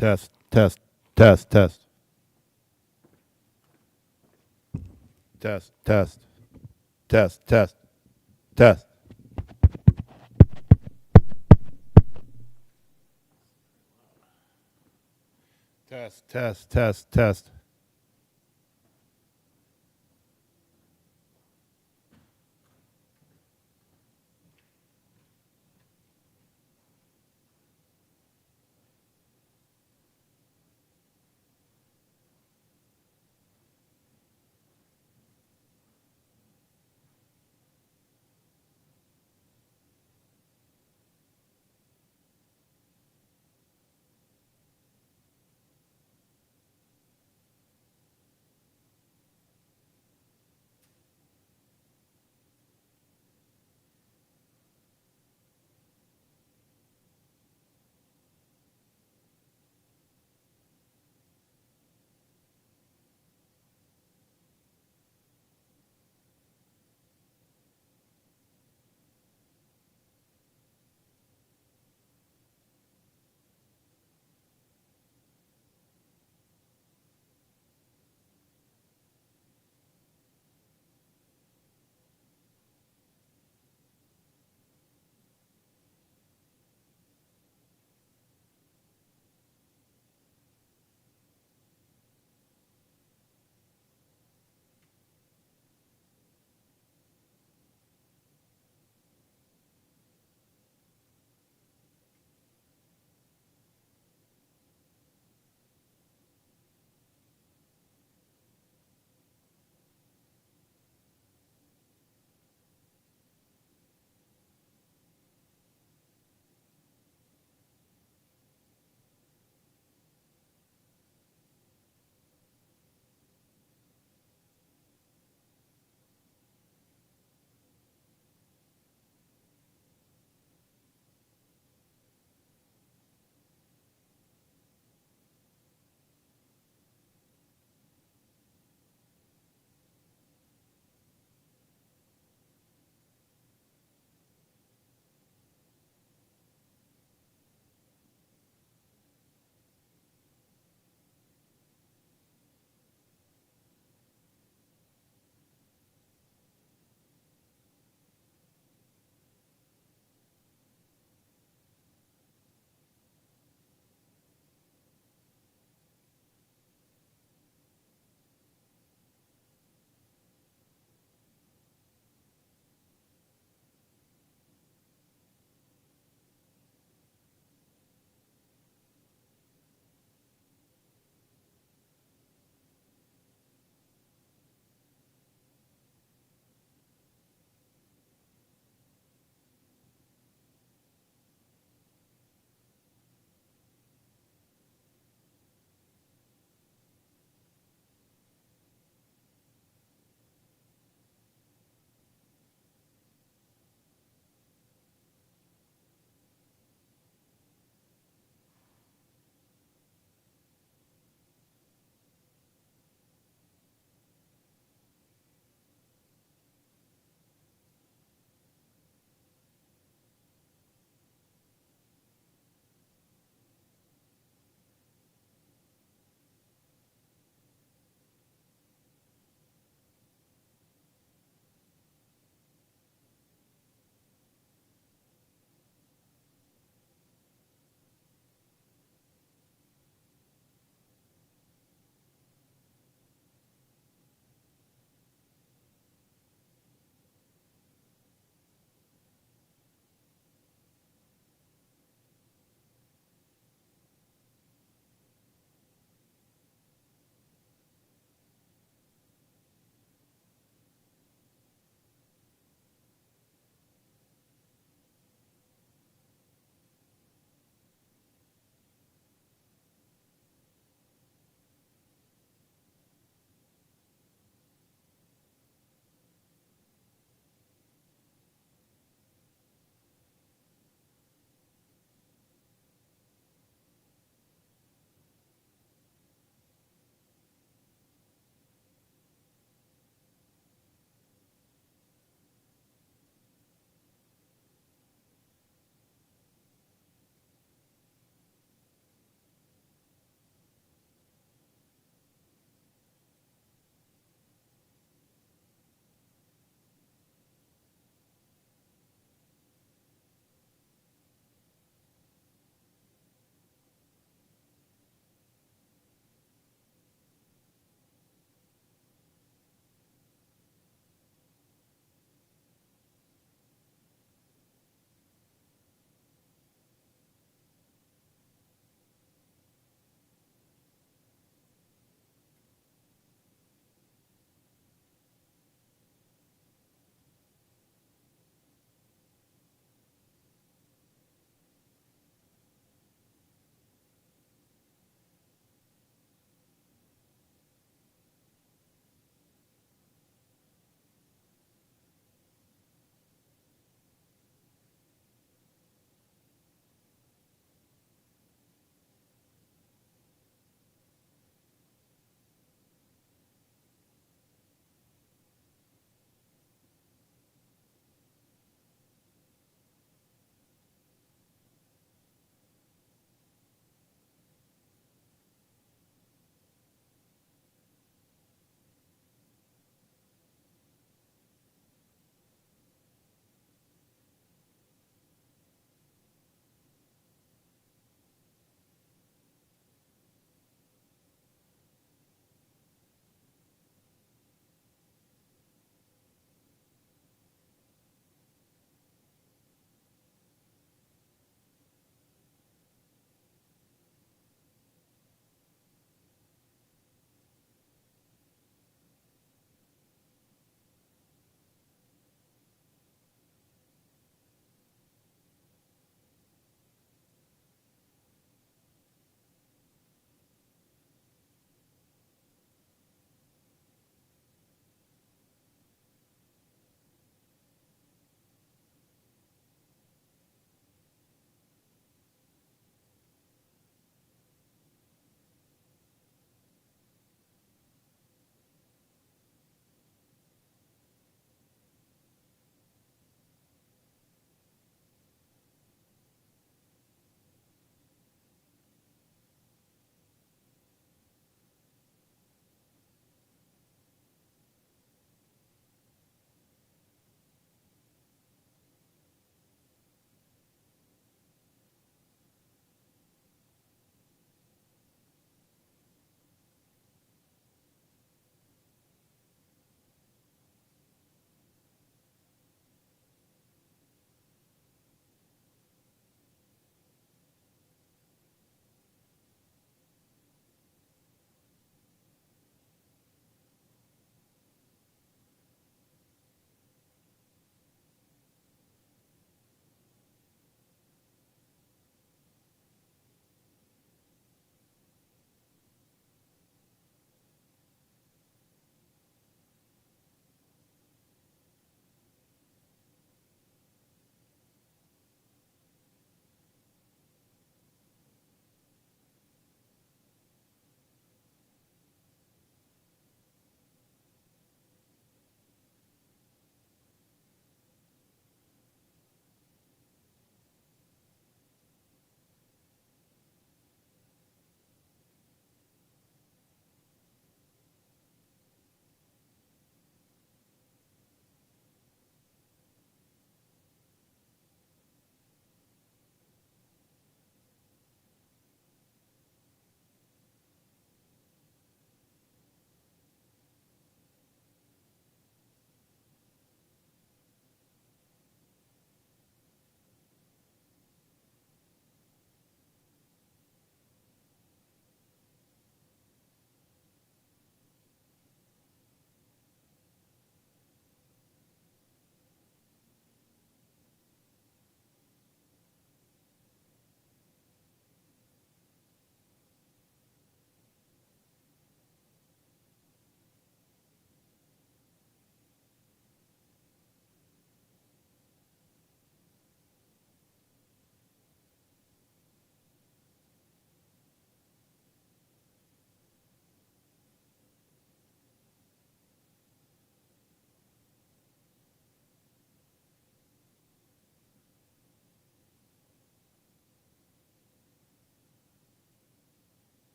Test, test, test, test. Test, test, test, test, test. Test, test, test, test.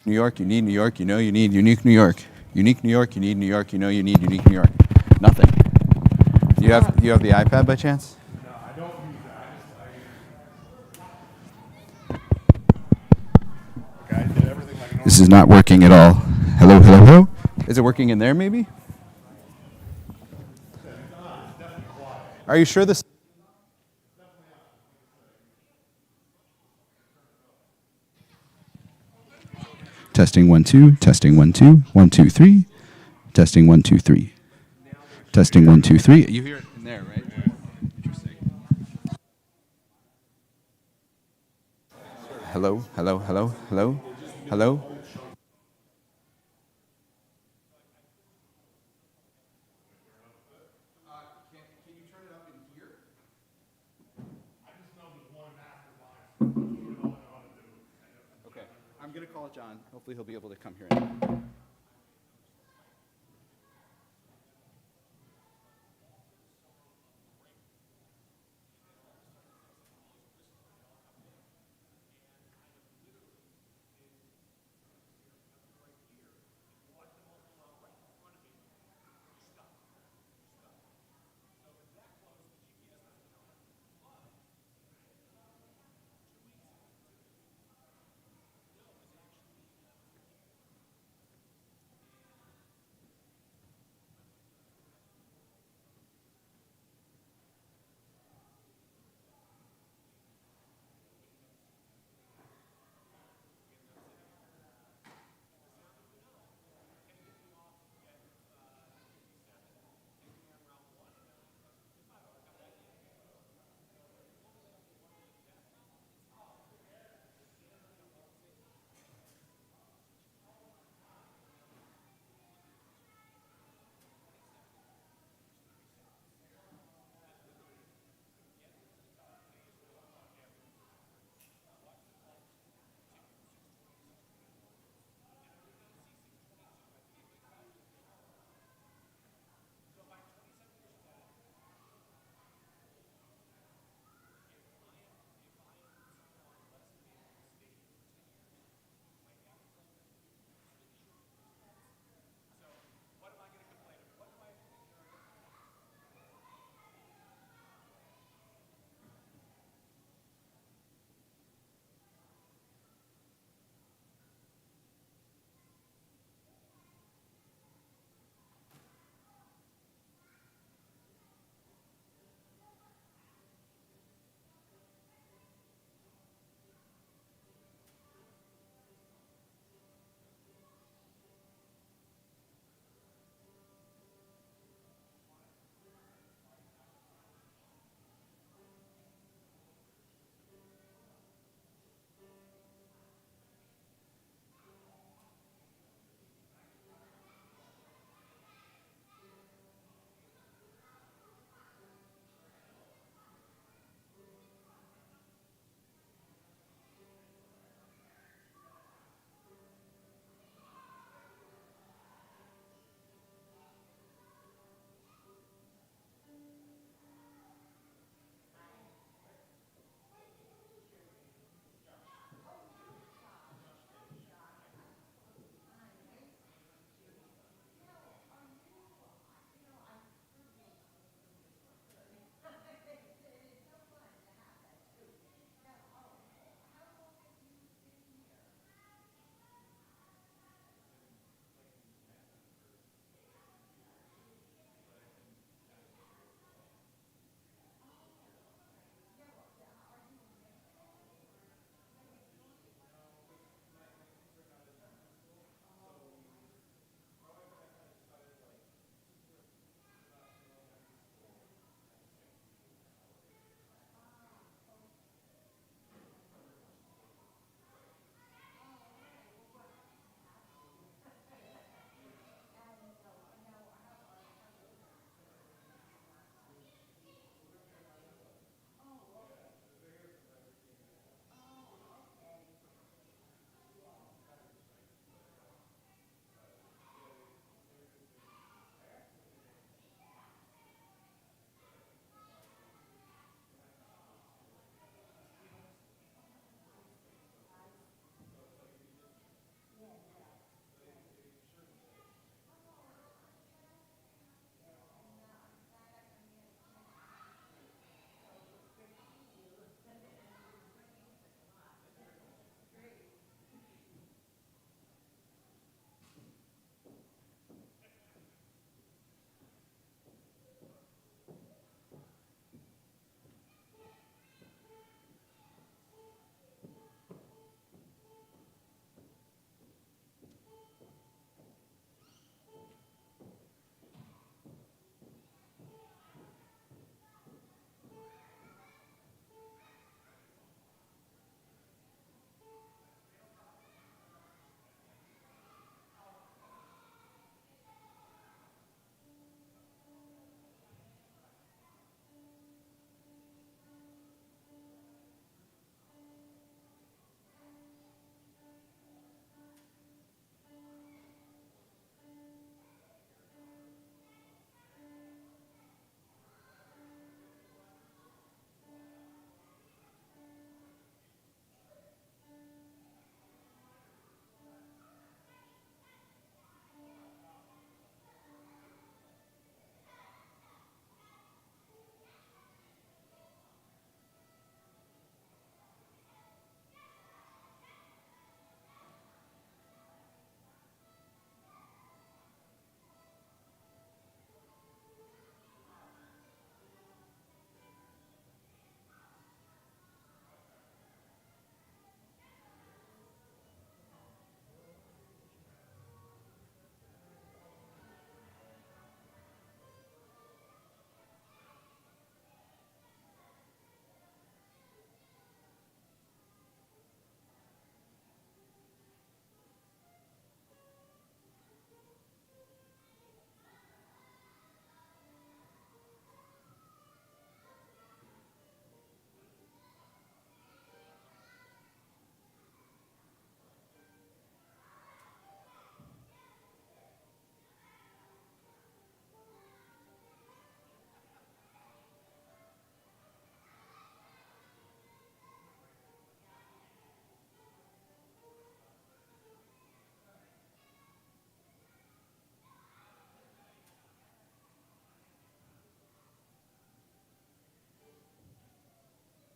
New York, you need New York, you know you need unique New York. Unique New York, you need New York, you know you need unique New York. Nothing. You have the iPad by chance? No, I don't use that. Okay, I did everything like normal. This is not working at all. Hello, hello, hello. Is it working in there maybe? Are you sure this? Testing 1 2, testing 1 2, 1 2 3, testing 1 2 3, testing 1 2 3. You hear it in there, right? Interesting. Hello, hello, hello, hello, hello. Okay, I'm gonna call John. Hopefully he'll be able to come here.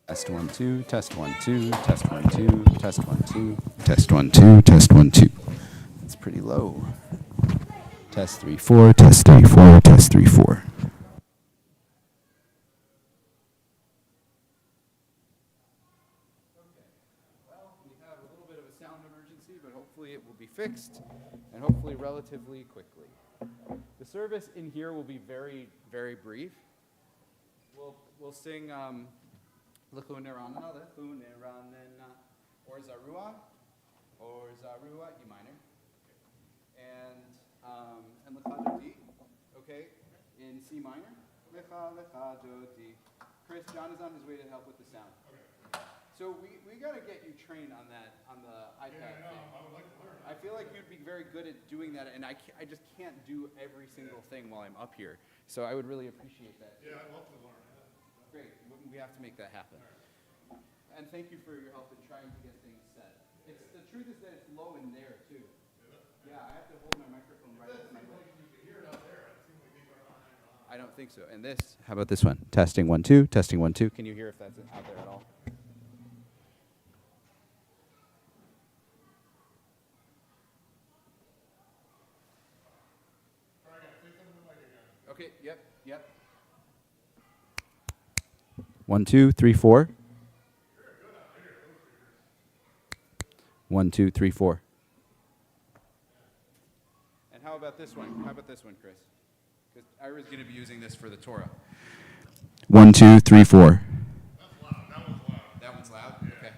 Test 1 2, test 1 2, test 1 2, test 1 2, test 1 2, test 1 2. That's pretty low. Test 3 4, test 3 4, test 3 4. Well, we have a little bit of a sound emergency, but hopefully it will be fixed, and hopefully relatively quickly. The service in here will be very, very brief. We'll sing L'chuneranna, or Zarua, E minor, and L'chadoti, okay, in C minor. L'chadoti. Chris, John is on his way to help with the sound. So we got to get you trained on the iPad thing. I would like to learn. I feel like you'd be very good at doing that, and I just can't do every single thing while I'm up here. So I would really appreciate that. Yeah, I'd love to learn. Great. We have to make that happen. And thank you for your help in trying to get things set. The truth is that it's low in there, too. Yeah, I have to hold my microphone right up to my mouth. You can hear it out there. It seems like these are on. I don't think so. And this, how about this one? Testing 1 2, testing 1 2. Can you hear if that's out there at all? Okay, yep. 1 2 3 4. 1 2 3 4. And how about this one? Chris? Because Ira's going to be using this for the Torah. 1 2 3 4. That's loud. That one's loud? Okay.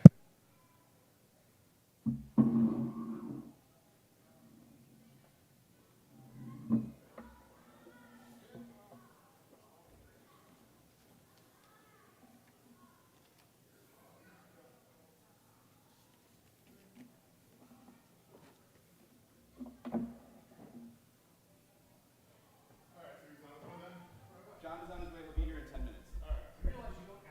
John is on his way. He'll be here in 10 minutes. All right. You realize you don't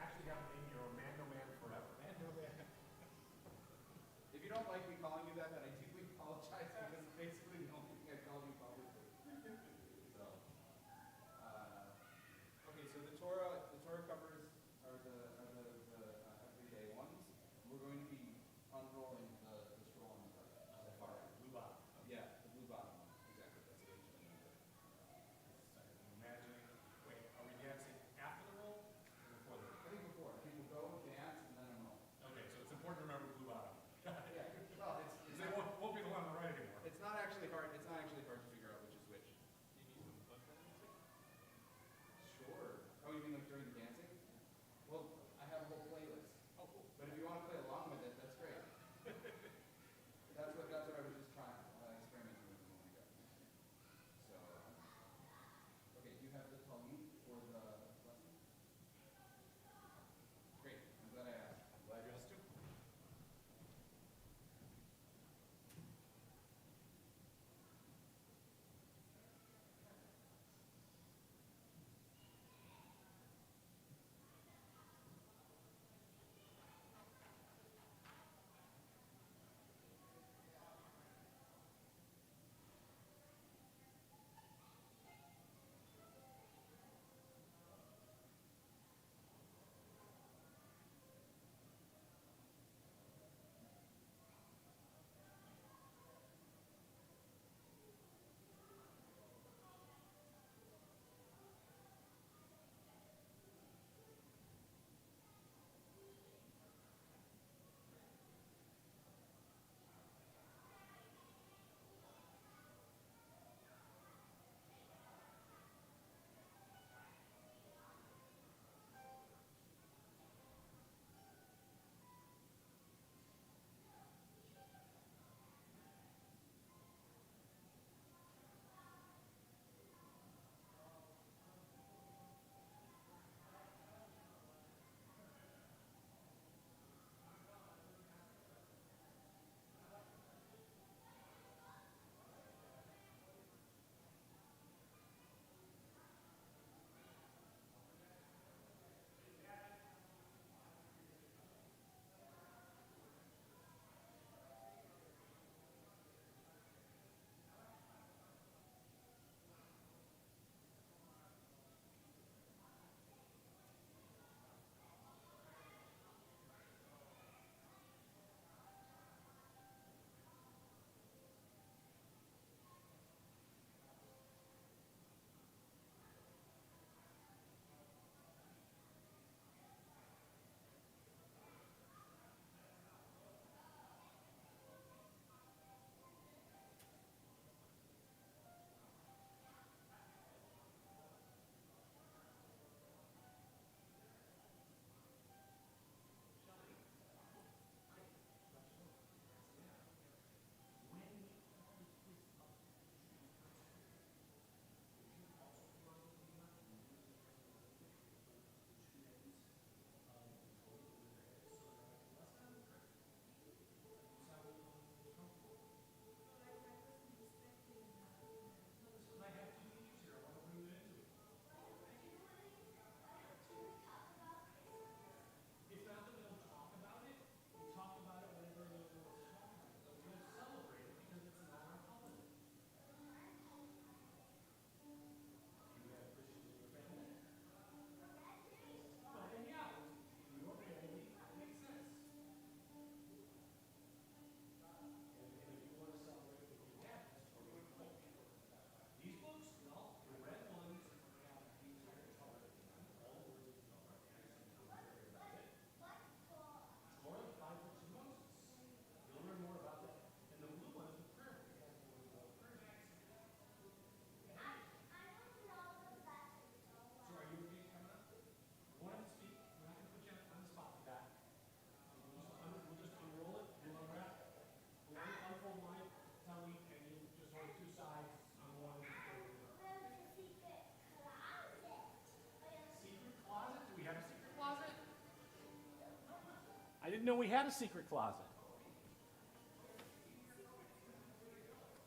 didn't know we had a secret closet.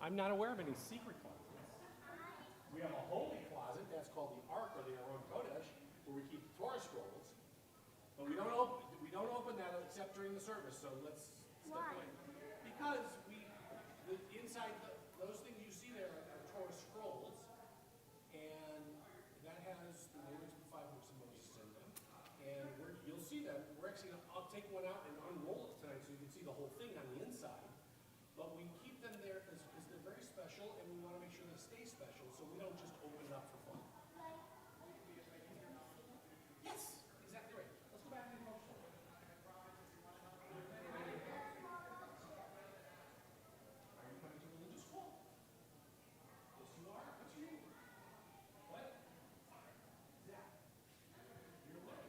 I'm not aware of any secret closets. We have a holy closet that's called the Ark or the Aron Kodesh, where we keep the Torah scrolls. But we don't open that except during the service. So let's step away. Because those things you see there are Torah scrolls, and that has the names of the 5 books of Moses in them. And you'll see them. I'll take one out and unroll it tonight so you can see the whole thing on the inside. But we keep them there because they're very special, and we want to make sure they stay special, so we don't just open it up for fun. Yes, exactly right. Let's go back to the bookstore. Are you coming to religious school? Yes, you are. What's your name? What? Zach. You're what?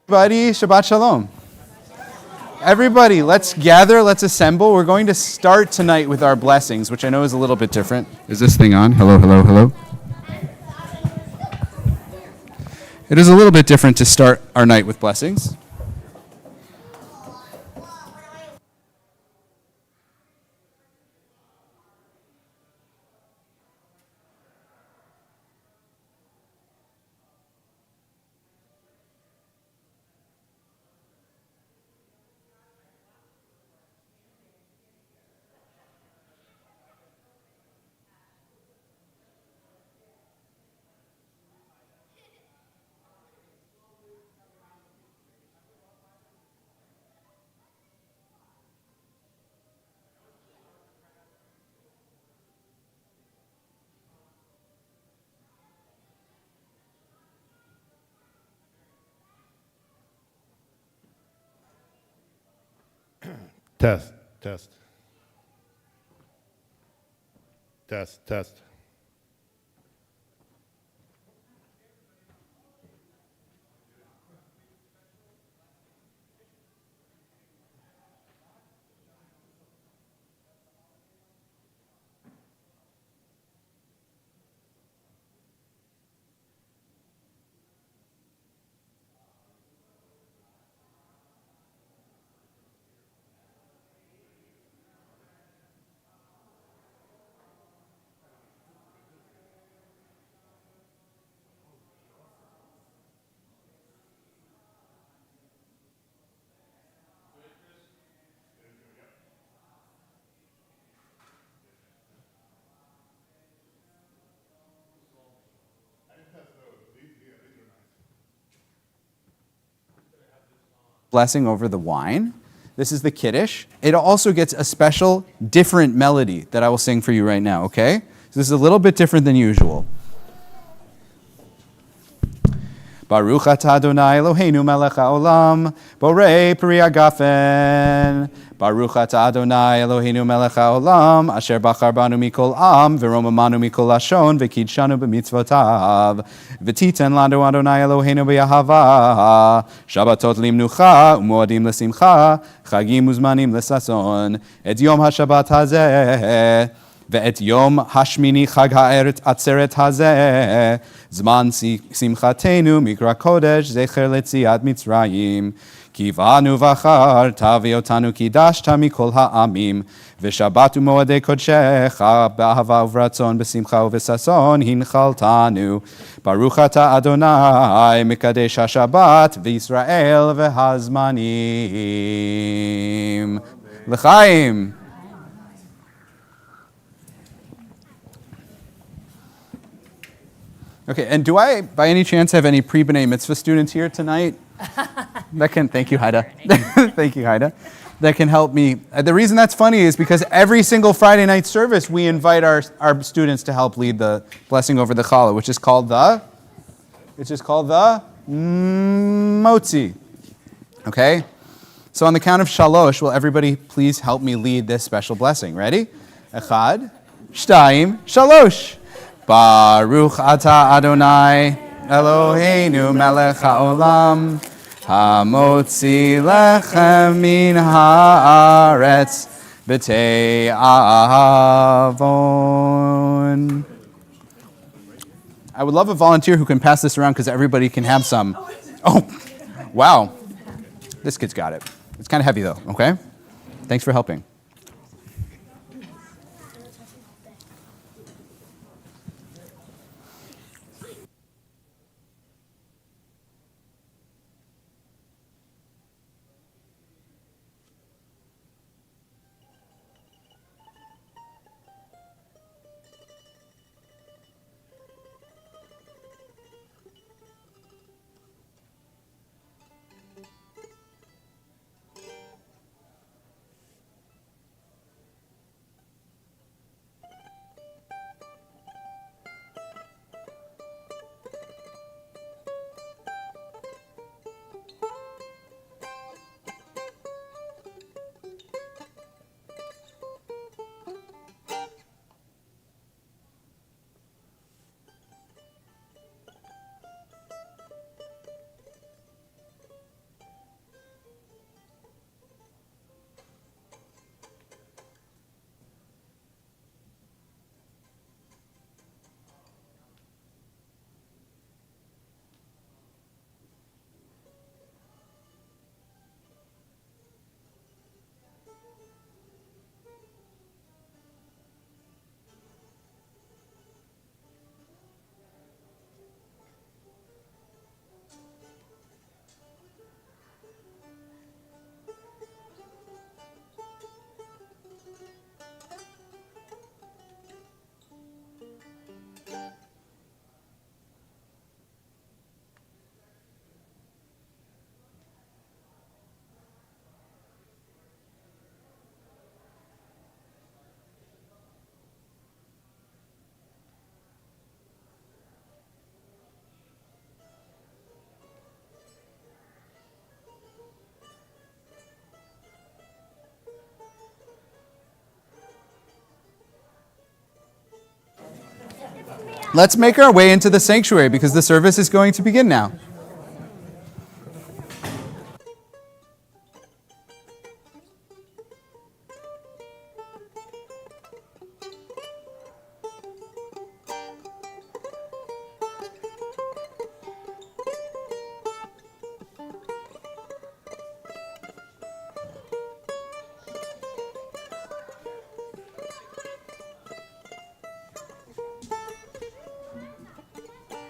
Everybody, Shabbat Shalom. Everybody, let's gather, let's assemble. We're going to start tonight with our blessings, which I know is a little bit different. Is this thing on? Hello, hello, hello. It is a little bit different to start our night with blessings. Test, test. Test, test. blessing over the wine. This is the Kiddush. It also gets a special, different melody that I will sing for you right now, okay? So this is a little bit different than usual. Baruch atah Adonai Eloheinu melech haolam, borei peri hagafen. Baruch atah Adonai Eloheinu melech haolam, asher bachar banu mikol am, v'romamanu mikol lashon, v'kidshanu b'mitzvotav. V'titen lanu Adonai Eloheinu b'yahava, Shabbatot limnucha, u'moadim l'simcha, chagim uzmanim l'sason, et yom ha-Shabbat hazeh, ואת יום השמיני חג העצרת הזה, זמן שמחתנו מקרא קודש, זכר ליציאת מצרים. כי באנו בחרת ואותנו קידשת מכל העמים, ושבת ומועדי קודשך, באהבה וברצון, בשמחה ובששון, הנחלתנו. ברוך אתה אדוני, מקדש השבת, וישראל והזמנים. לחיים. Okay, and do I, by any chance, have any pre-B'nai Mitzvah students here thank you, Haida. Thank you, Haida. That can help me. The reason that's funny is because every single Friday night service, we invite our students to help lead the blessing over the challah, which is called the motzi. Okay? So on the count of shalosh, will everybody please help me lead this special blessing? Ready? Echad, shtayim, shalosh. Baruch atah Adonai Eloheinu melech haolam hamotzi lechem min haaretz b'tei avon. I would love a volunteer who can pass this around because everybody can have some. Oh, wow. This kid's got it. It's kind of heavy though, okay? Thanks for helping. Let's make our way into the sanctuary because the service is going to begin now.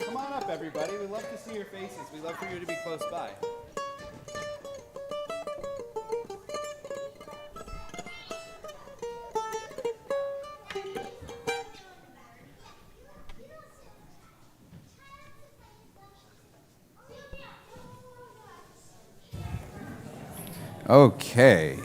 Come on up, everybody. We love to see your faces. We love for you to be close by. Okay.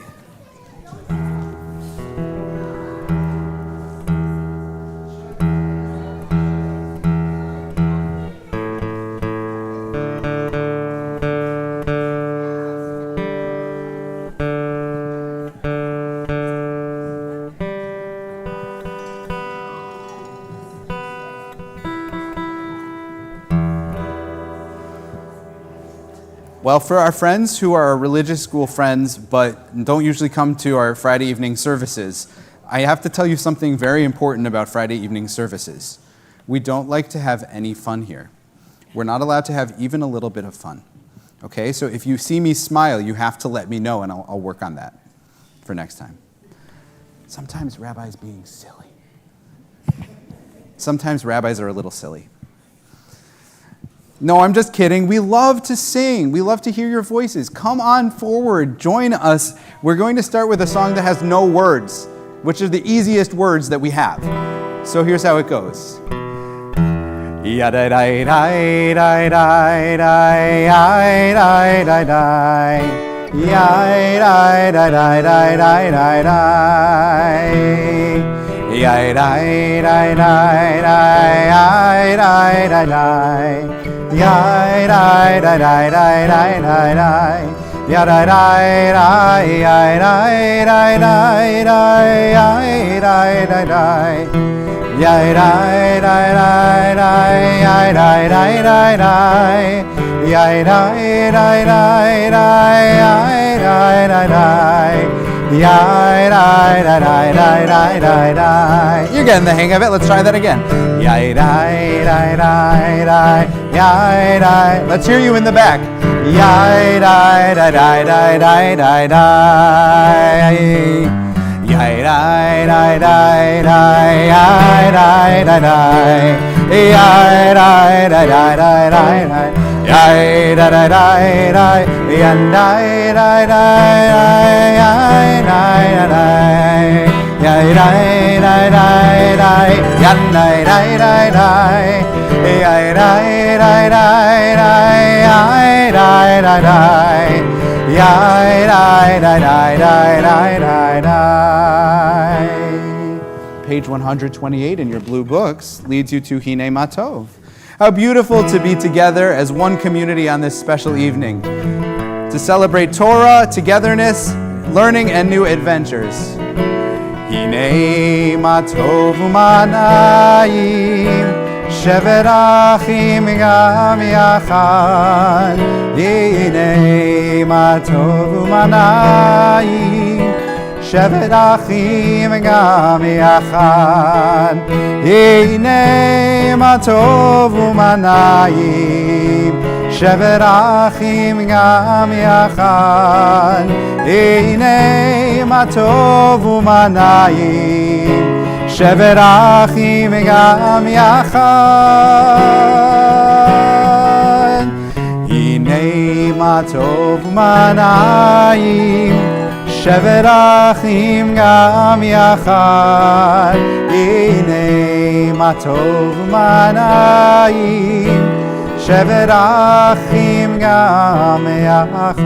Well, for our friends who are our religious school friends but don't usually come to our Friday evening services, I have to tell you something very important about Friday evening services. We don't like to have any fun here. We're not allowed to have even a little bit of fun. Okay, so if you see me smile, you have to let me know, and I'll work on that for next time. Sometimes rabbis being silly. Sometimes rabbis are a little silly. No, I'm just kidding. We love to sing. We love to hear your voices. Come on forward. Join us. We're going to start with a song that has no words, which are the easiest words that we have. So here's how it goes. You're getting the hang of it. Let's try that again. Let's hear you in the back. Page 128 in your blue books leads you to Hine Matov. How beautiful to be together as one community on this special evening, to celebrate Torah, togetherness, learning, and new adventures. Hine Matov u'manayim, shevet achim gam yachad. Hine Matov u'manayim, shevet achim gam yachad. Hine matov u'manayim, shevet achim gam yachad. Hine matov u'manayim, shevet achim gam yachad. Hine matov u'manayim, shevet achim gam yachad. Hine matov u'manayim, shevet achim gam yachad.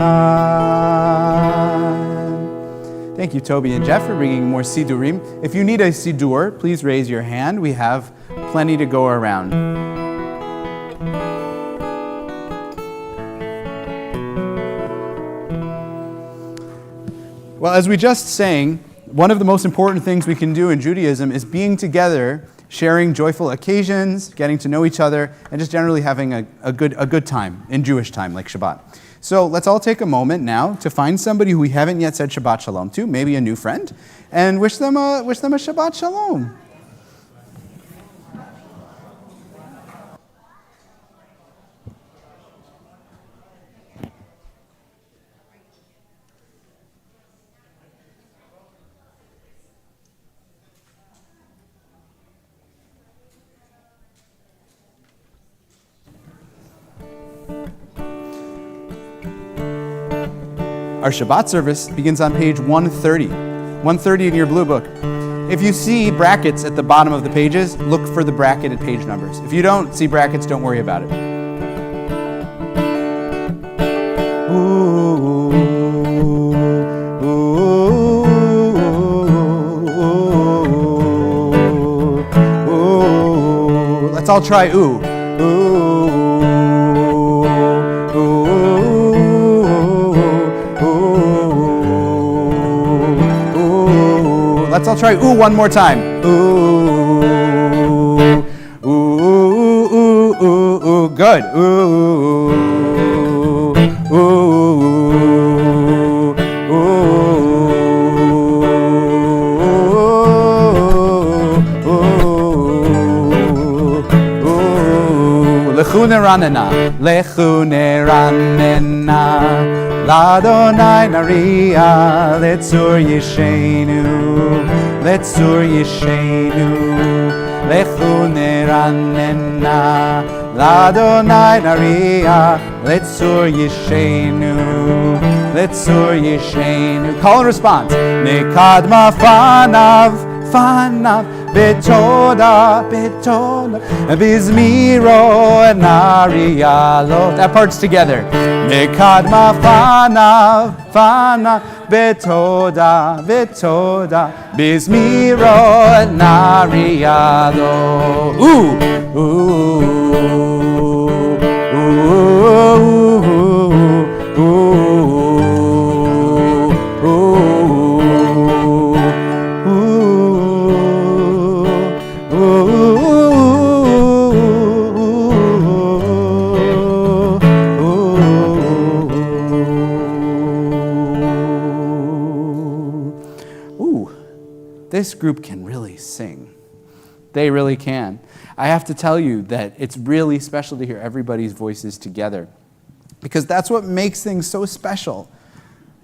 Thank you, Toby and Jeff, for bringing more sidurim. If you need a sidur, please raise your hand. We have plenty to go around. Well, as we just sang, one of the most important things we can do in Judaism is being together, sharing joyful occasions, getting to know each other, and just generally having a good time in Jewish time, like Shabbat. So let's all take a moment now to find somebody who we haven't yet said Shabbat Shalom to, maybe a new friend, and wish them a Shabbat Shalom. Our Shabbat service begins on page 130. 130 in your blue book. If you see brackets at the bottom of the pages, look for the bracketed page numbers. If you don't see brackets, don't worry about it. Ooh. all try ooh. Ooh. Ooh. Ooh. Ooh. Let's all try ooh one more time. Ooh. Ooh. Ooh. Ooh. Ooh. Good. Ooh. Ooh. Lechune ranena, Ladonai naria, letzur yishenu, Lechune ranena, Ladonai naria, letzur yishenu. Call and response. Nekadma fanav, betoda, bizmiro nariyalo. That part's together. Nekadma fanav, betoda, bizmiro nariyalo. Ooh, ooh, ooh, ooh, ooh. This group can really sing. They really can. I have to tell you that it's really special to hear everybody's voices together, because that's what makes things so special.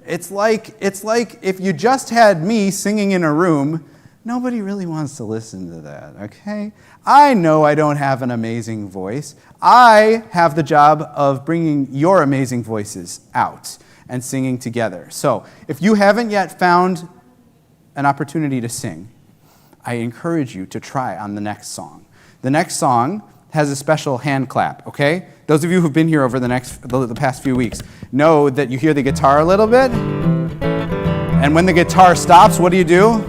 It's like if you just had me singing in a room, nobody really wants to listen to that, okay? I know I don't have an amazing voice. I have the job of bringing your amazing voices out and singing together. So if you haven't yet found an opportunity to sing, I encourage you to try on the next song. The next song has a special hand clap, okay? Those of you who've been here over the past few weeks know that you hear the guitar a little bit, and when the guitar stops, what do?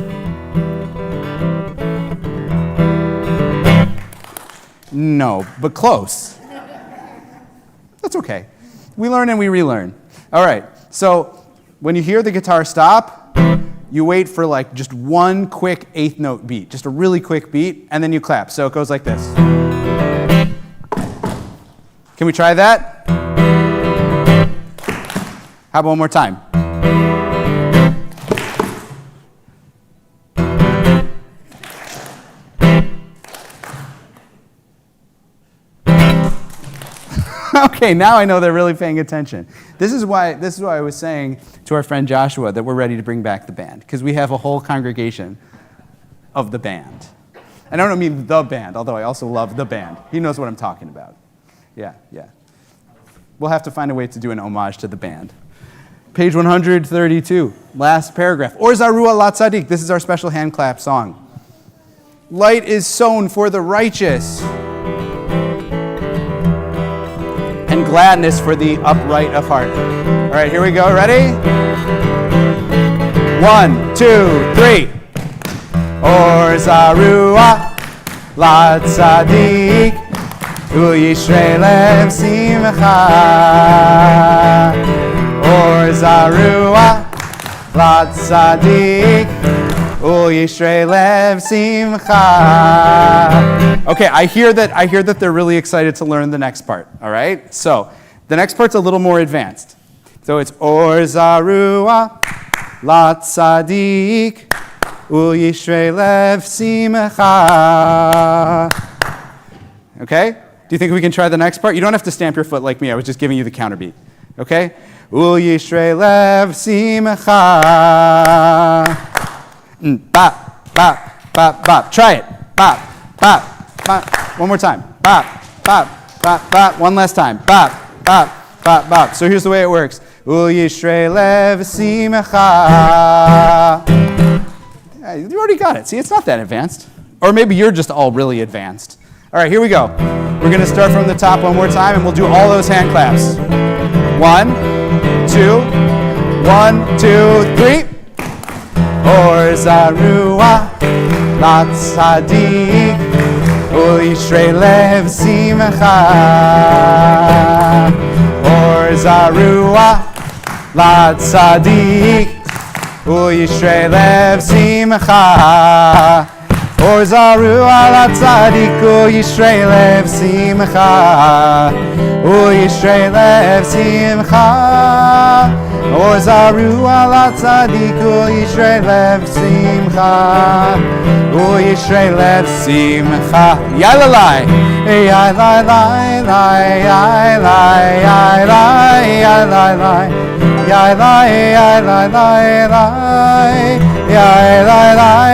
No, but close. That's okay. We learn and we relearn. All right, so when you hear the guitar stop, you wait for like just one quick eighth note beat, just a really quick beat, and then you clap. So it goes like this. Can we try that? How about one more time? Okay, now I know they're really paying attention. This is why I was saying to our friend Joshua that we're ready to bring back the band, because we have a whole congregation of the band. And I don't mean the band, although I also love the band. He knows what I'm talking about. Yeah. We'll have to find a way to do an homage to the band. Page 132, last paragraph. Or Zarua La Tzadik. This is our special hand clap song. Light is sown for the righteous, and gladness for the upright of heart. All right, here we go. Ready? 1, 2, 3. Or Zarua La Tzadik, Uyishrei Lev Simcha. Or Zarua La Tzadik, Uyishrei Lev Simcha. Okay, I hear that they're really excited to learn the next part. All right, so the next part's a little more advanced. So it's Or Zarua La Tzadik, Uyishrei Lev Simcha. Okay? Do you think we can try the next part? You don't have to stamp your foot like me. I was just giving you the counter beat. Okay? Uyishrei Lev Simcha. Bop, bop, bop, bop. Try it. Bop, bop, bop. One more time. Bop, bop, bop, bop. One last time. Bop, bop, bop, bop. So here's the way it works. Uyishrei Lev Simcha. You already got it. See, it's not that advanced. Or maybe you're just all really advanced. All right, here we go. We're going to start from the top one more time, and we'll do all those hand claps. 1, 2, 1, 2, 3. Or Zarua La Tzadik, Uyishrei lev simcha. Or zarua la tzadik. Uyishrei lev simcha. Or zarua la tzadik. Uyishrei lev simcha. Uyishrei lev simcha. Or zarua la tzadik. Uyishrei lev simcha. Uyishrei lev simcha. Yalalai. Yalalai, yalalai, yalalai, yalalai. Yalalai, yalalai, yalalai, yalalai,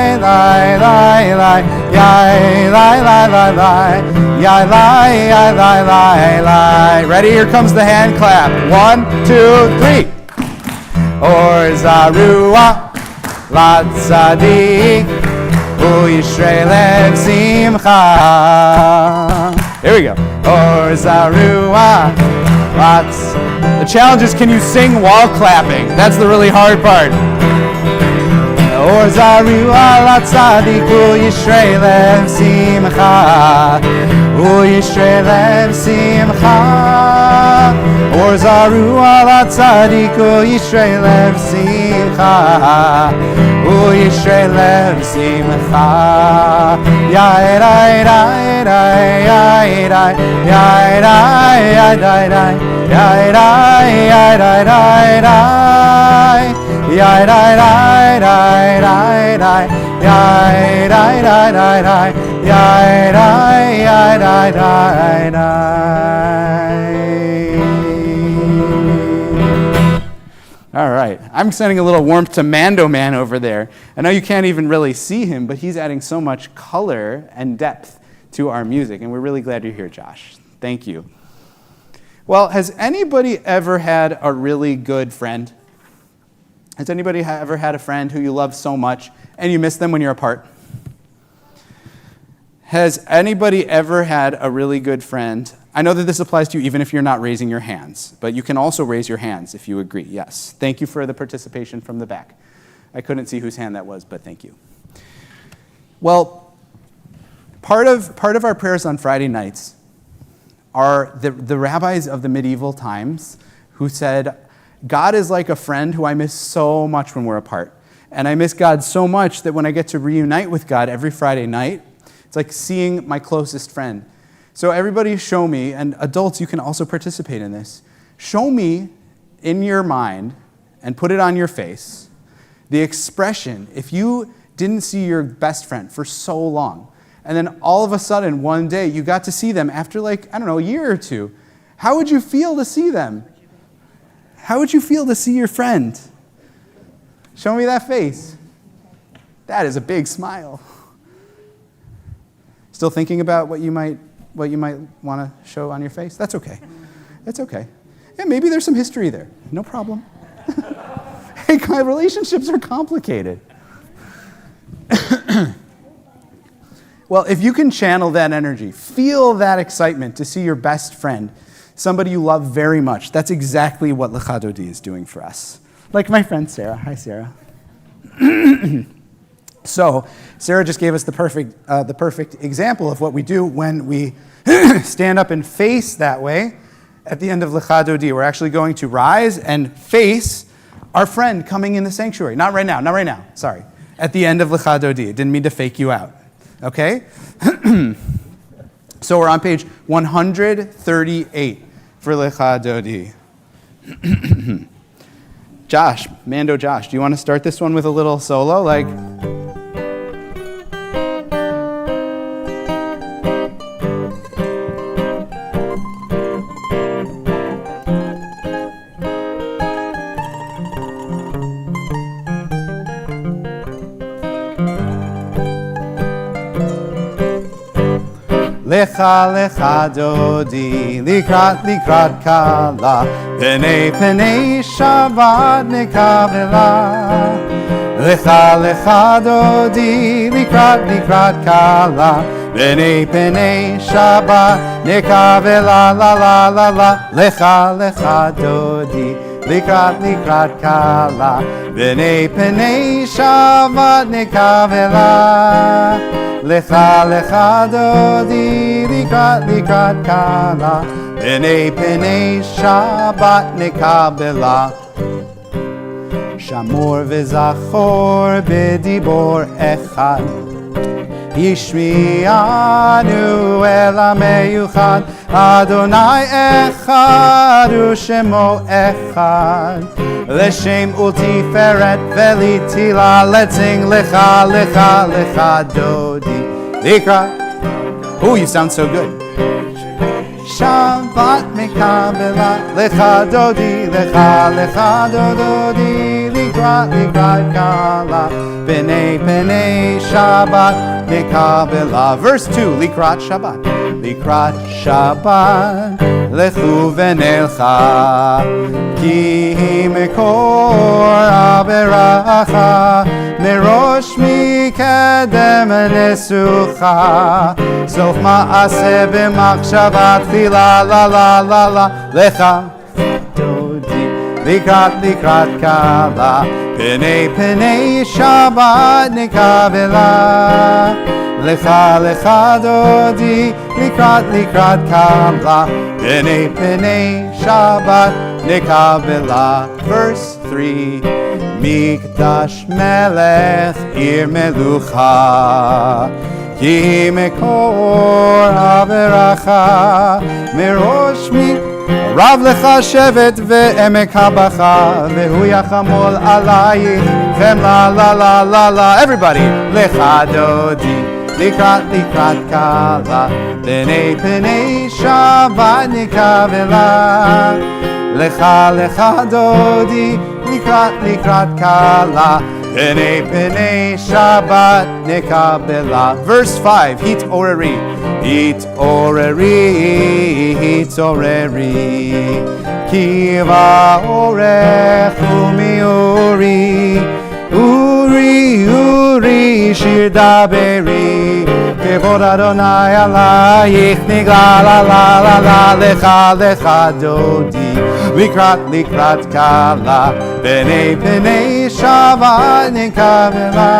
yalalai, yalalai. Ready? Here comes the hand clap. 1, 2, 3. Or zarua la tzadik. Uyishrei lev simcha. Here we go. Or zarua. The challenge is, can you sing while clapping? That's the really hard part. Or zarua la tzadik. Uyishrei lev simcha. Uyishrei lev simcha. Or zarua la tzadik. Uyishrei lev simcha. Uyishrei lev simcha. Yai-dai, dai-dai, yai-dai, yai-dai, yai-dai-dai, yai-dai, yai-dai-dai-dai, yai-dai-dai-dai-dai-dai, yai-dai-dai-dai-dai, yai-dai-dai-dai-dai. All right, I'm sending a little warmth to Mando Man over there. I know you can't even really see him, but he's adding so much color and depth to our music, and we're really glad you're here, Josh. Thank you. Well, has anybody ever had a really good friend? Has anybody ever had a friend who you love so much and you miss them when you're apart? Has anybody ever had a really good friend? I know that this applies to you even if you're not raising your hands, but you can also raise your hands if you agree. Yes. Thank you for the participation from the back. I couldn't see whose hand that was, but thank you. Well, part of our prayers on Friday nights are the rabbis of the medieval times who said, God is like a friend who I miss so much when we're apart. And I miss God so much that when I get to reunite with God every Friday night, it's like seeing my closest friend. So everybody show me, and adults, you can also participate in this. Show me in your mind, and put it on your face, the expression, if you didn't see your best friend for so long, and then all of a sudden, one day, you got to see them after a year or two, how would you feel to see them? How would you feel to see your friend? Show me that face. That is a big smile. Still thinking about what you might want to show on your face? That's okay. That's okay. Yeah, maybe there's some history there. No problem. Hey, relationships are complicated. Well, if you can channel that energy, feel that excitement to see your best friend, somebody you love very much, that's exactly what Lecha Dodi is doing for us. Like my friend Sarah. Hi, Sarah. So, Sarah just gave us the perfect example of what we do when we stand up and face that way at the end of Lecha Dodi. We're actually going to rise and face our friend coming in the sanctuary. Not right now, sorry. At the end of Lecha Dodi. Didn't mean to fake you out. Okay? So we're on page 138 for Lecha Dodi. Mando Josh, do you want to start this one with a little solo? Lecha lecha dodi, likrat kala, penei Shabbat nekavela. Lecha lecha dodi, likrat kala, penei Shabbat nekavela la la la la. Lecha lecha dodi, likrat kala, penei Shabbat nekavela. Lecha lecha dodi likrat kala B'nei penei Shabbat nekabela Shamor v'zachor b'dibor echad Yishmi'anu el ha'meyuchad Adonai echad u'shemo echad L'shem u'tiferet v'litila Let's sing lecha lecha lecha dodi Likra. Oh, you sound so good. Shabbat mekabela lecha dodi lecha lecha dodi likrat kala B'nei Shabbat mekabela. Verse 2, likrat Shabbat lechu v'nelcha ki mekor averacha merosh mikedem nesucha sof ma'aseh b'machshavat tchila la la la la lecha dodi likrat kala B'nei Shabbat nekabela lecha lecha dodi likrat kala B'nei Shabbat nekabela. Verse 3 Mikdash melech ir melucha Ki mekor averacha merosh mi Rav lecha shevet ve'emek habacha ve'hu yachamol alayich chem la la la la la. Everybody, lecha dodi likrat kala B'nei Shabbat nekabela lecha lecha dodi likrat kala B'nei Shabbat nekabela. Verse 5 Hit'oreri Ki va'orech u'mi'uri Uri shir daberi Kevod Adonai alayich nigla la la la la lecha dodi likrat kala B'nei Shabbat nekabela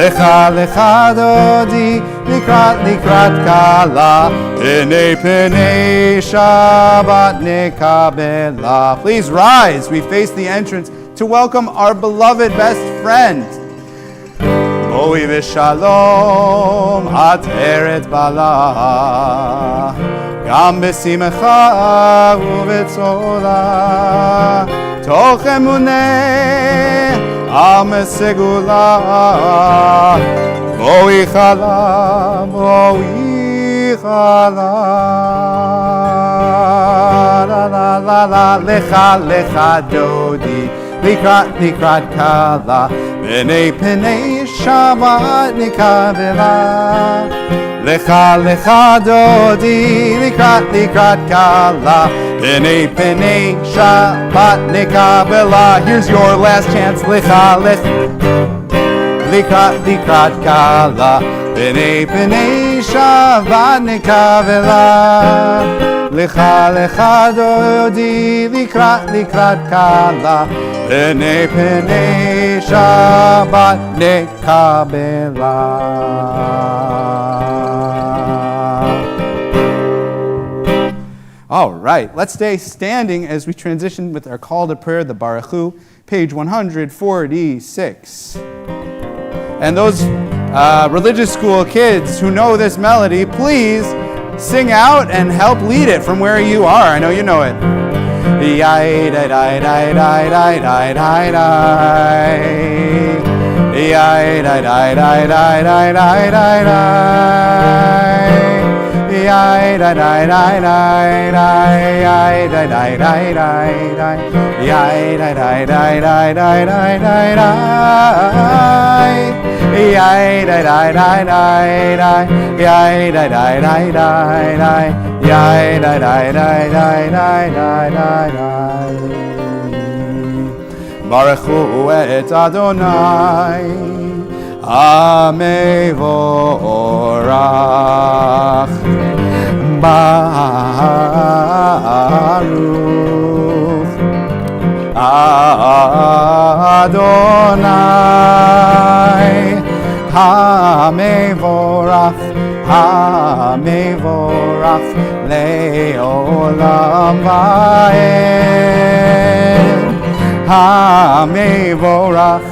lecha dodi likrat kala B'nei Shabbat nekabela. Please rise. We face the entrance to welcome our beloved best friend. Boi v'shalom at eret bala Gam b'simcha u'v'tzola Toch emuneh am segula Boi chala La la la la lecha dodi likrat kala B'nei Shabbat nekabela lecha dodi likrat kala B'nei Shabbat nekabela. Here's your last chance. Lecha likrat kala B'nei Shabbat nekabela lecha dodi likrat kala B'nei Shabbat nekabela. All right, let's stay standing as we transition with our call to prayer, the Baruch Hu, page 146. And those religious school kids who know this melody, please sing out and help lead it from where you are. I know you know it. Baruch Hu et Adonai Amevorach Baruch Adonai Hamevorach, Hamevorach, Le'olam Va'ed. Hamevorach,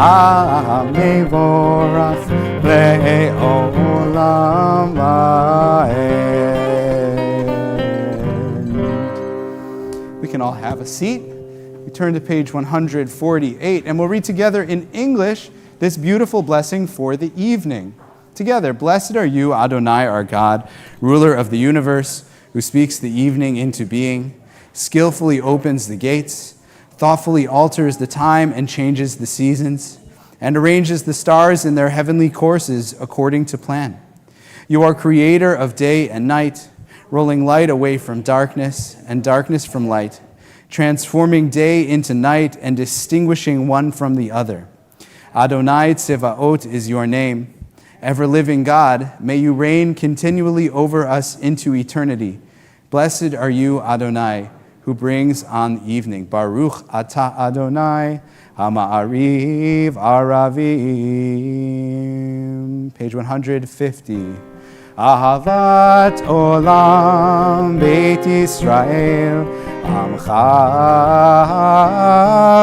Hamevorach, Le'olam Va'ed. We can all have a seat. We turn to page 148, and we'll read together in English this beautiful blessing for the evening. Together, blessed are you, Adonai, our God, ruler of the universe, who speaks the evening into being, skillfully opens the gates, thoughtfully alters the time and changes the seasons, and arranges the stars in their heavenly courses according to plan. You are creator of day and night, rolling light away from darkness and darkness from light, transforming day into night and distinguishing one from the other. Adonai Tsevaot is your name. Ever-living God, may you reign continually over us into eternity. Blessed are you, Adonai, who brings on evening. Baruch atah Adonai, Ha'ma'ariv aravim. Page 150. Ahavat olam Beit Yisrael, Amcha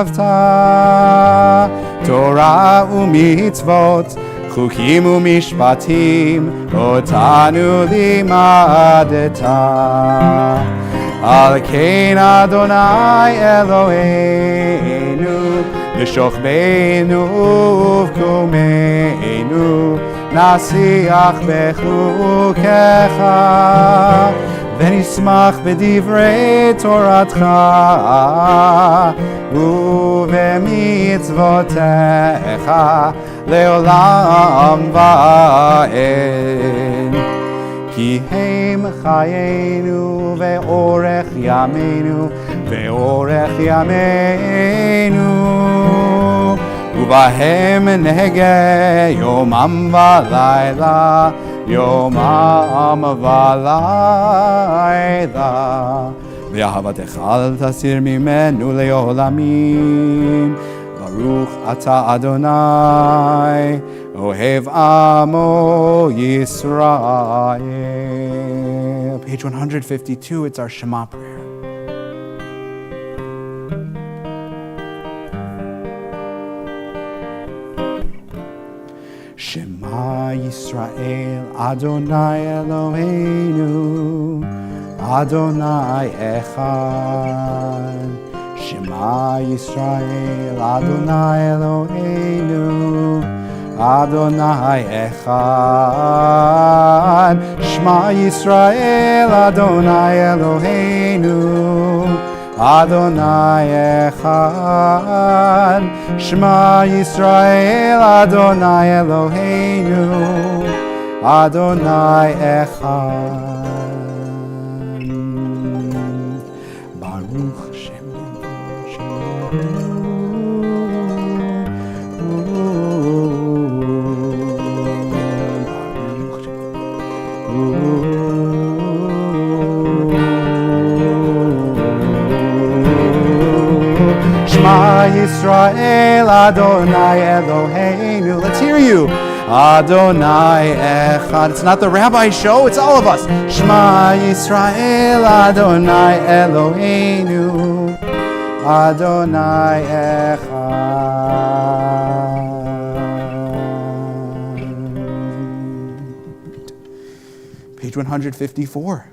avta, Torah u'mitzvot, Chukim u'mishpatim, Otanu limadeta. Al kein Adonai Eloheinu, B'shochbeinu uv'kumeinu, Nasiach bechukecha, V'nismach b'divrei Toratcha, U'v'mitzvotecha, Le'olam va'ed. Ki heim chayenu ve'orech yameinu, ve'orech yameinu, uvahem nege yomam v'layla, yomam v'layla. Ve'ahavatecha al tasir mimenu le'olamim, Baruch atah Adonai, Ohev Amo Yisrael. Page 152, it's our Shema prayer. Shema Yisrael, Adonai Eloheinu, Adonai Echad. Shema Yisrael, Adonai Eloheinu, Adonai Echad. Shema Yisrael, Adonai Eloheinu, Adonai Echad. Shema Yisrael, Adonai Eloheinu, Adonai Echad. Baruch Shem Shema Yisrael, Adonai Eloheinu. Let's hear you. Adonai Echad. It's not the rabbi show, it's all of us. Shema Yisrael, Adonai Eloheinu, Adonai Echad. Page 154.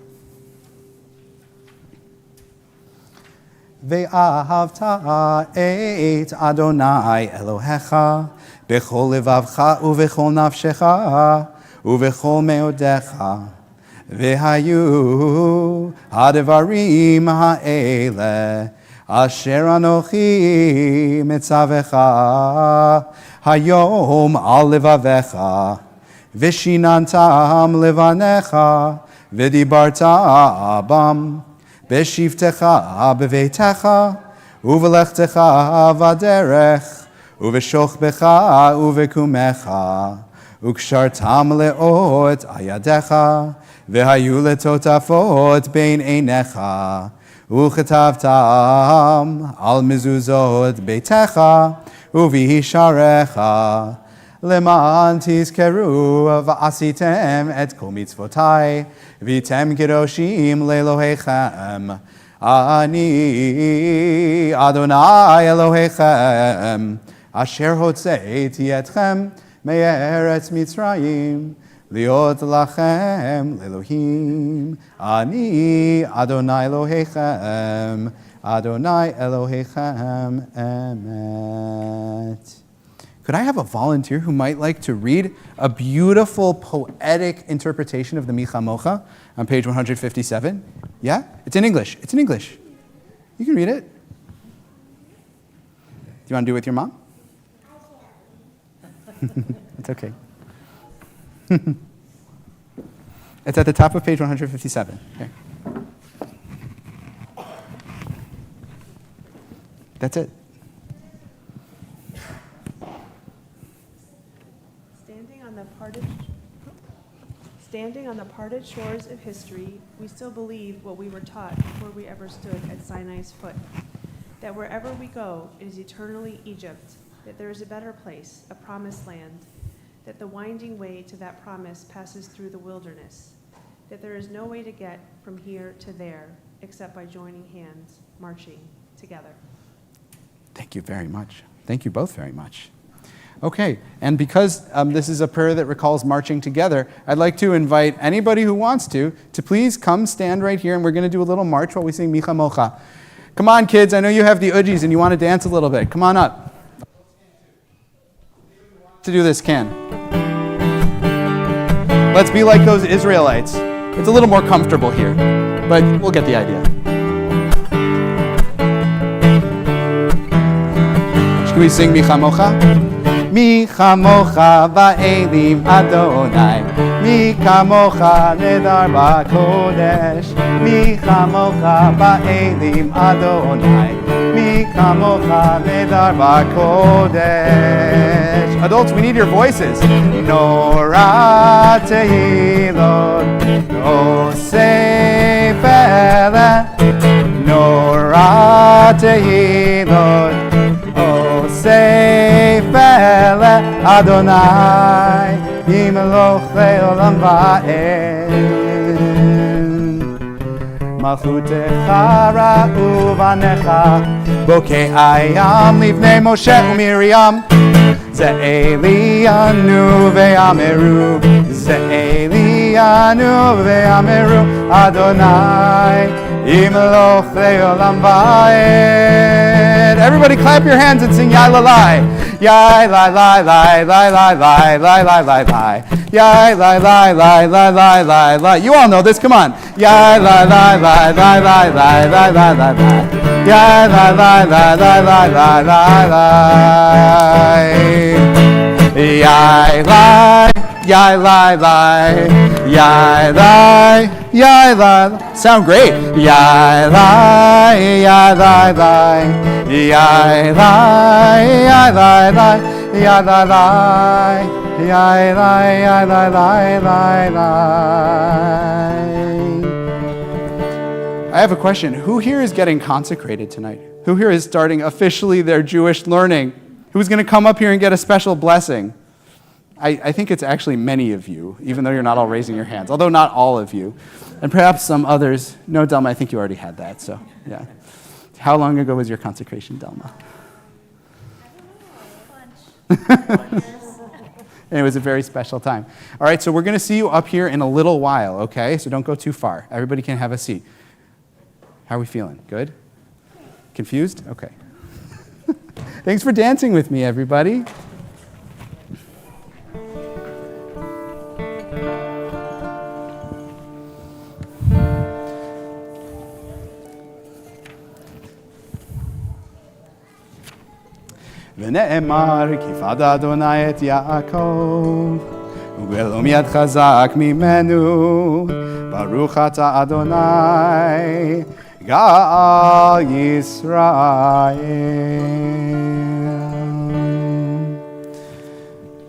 Ve'ahavta et Adonai Elohecha b'chol levavcha u'v'chol nafshecha u'v'chol meodecha ve'hayu ha'devarim ha'ele asher anochi mitzavecha hayom al levavecha v'shinantam levanecha v'dibarta abam Beshivtecha beveitecha, uvelechtecha vaderech, uveshochbecha uvekumecha, ukshartam leot ayadecha, vehayu letotafot bein einecha, uchetavtam al mezuzot beitecha, uvihisharecha, למען תזכרו ועשיתם את כל מצוותיי, והייתם קדושים לאלוהיכם. אני אדוני אלוהיכם, אשר הוצאתי אתכם מארץ מצרים, להיות לכם לאלוהים. אני אדוני אלוהיכם, אדוני אלוהיכם אמת. Could I have a volunteer who might like to read a beautiful poetic interpretation of the Mi Chamocha on page 157? Yeah? It's in English. It's in English. You can read it. Do you want to do it with your mom? It's okay. It's at the top of page 157. Here. That's it. Standing on the parted shores of history, we still believe what we were taught before we ever stood at Sinai's foot, that wherever we go, it is eternally Egypt, that there is a better place, a promised land, that the winding way to that promise passes through the wilderness, that there is no way to get from here to there except by joining hands, marching together. Thank you very much. Thank you both very much. Okay, and because this is a prayer that recalls marching together, I'd like to invite anybody who wants to please come stand right here, and we're going to do a little march while we sing Mi Chamocha. Come on, kids, I know you have the ujis and you want to dance a little bit. Come on up. To do this can. Let's be like those Israelites. It's a little more comfortable here, but we'll get the idea. Should we sing Mi Chamocha? Mi chamocha va'elim Adonai, mi kamocha nedar b'kodesh. Mi chamocha va'elim Adonai, mi kamocha nedar b'kodesh. Adults, we need your voices. Nora tehilot, osef eleh. Nora tehilot, osef eleh Adonai, Imeloch le'olam va'ed. Malchutecha ra'u v'necha, bokei ayam livnei Moshe u'Miriam. Ze'elianu ve'ameru, Ze'elianu ve'ameru Adonai, Imeloch le'olam va'ed. Everybody clap your hands and sing Yai Lalai. Yai Lai Lai Lai Lai Lai Lai Lai Lai Lai Lai. Yai Lai Lai Lai Lai Lai Lai Lai. You all know this, come on. Yai Lai Lai Lai Lai Lai Lai Lai Lai Lai Lai. Yai Lai Lai Lai Lai Lai Lai Lai Lai. Yai Lai, Yai Lai Lai, Yai Lai, Yai Lai. Sound great. Yai Lai, Yai Lai Lai, Yai Lai, Yai Lai Lai, Yai Lai Lai, Yai Lai, Yai Lai Lai Lai Lai. I have a question. Who here is getting consecrated tonight? Who here is starting officially their Jewish learning? Who's going to come up here and get a special blessing? I think it's actually many of you, even though you're not all raising your hands, although not all of you. And perhaps some others. No, Delma, I think you already had that, so yeah. How long ago was your consecration, Delma? And it was a very special time. All right, so we're going to see you up here in a little while, okay? So don't go too far. Everybody can have a seat. How are we feeling? Good? Confused? Okay. Thanks for dancing with me, everybody. ונאמר כי פד אדוני את יעקב ובלום יד חזק ממנו ברוך אתה אדוני גאל ישראל.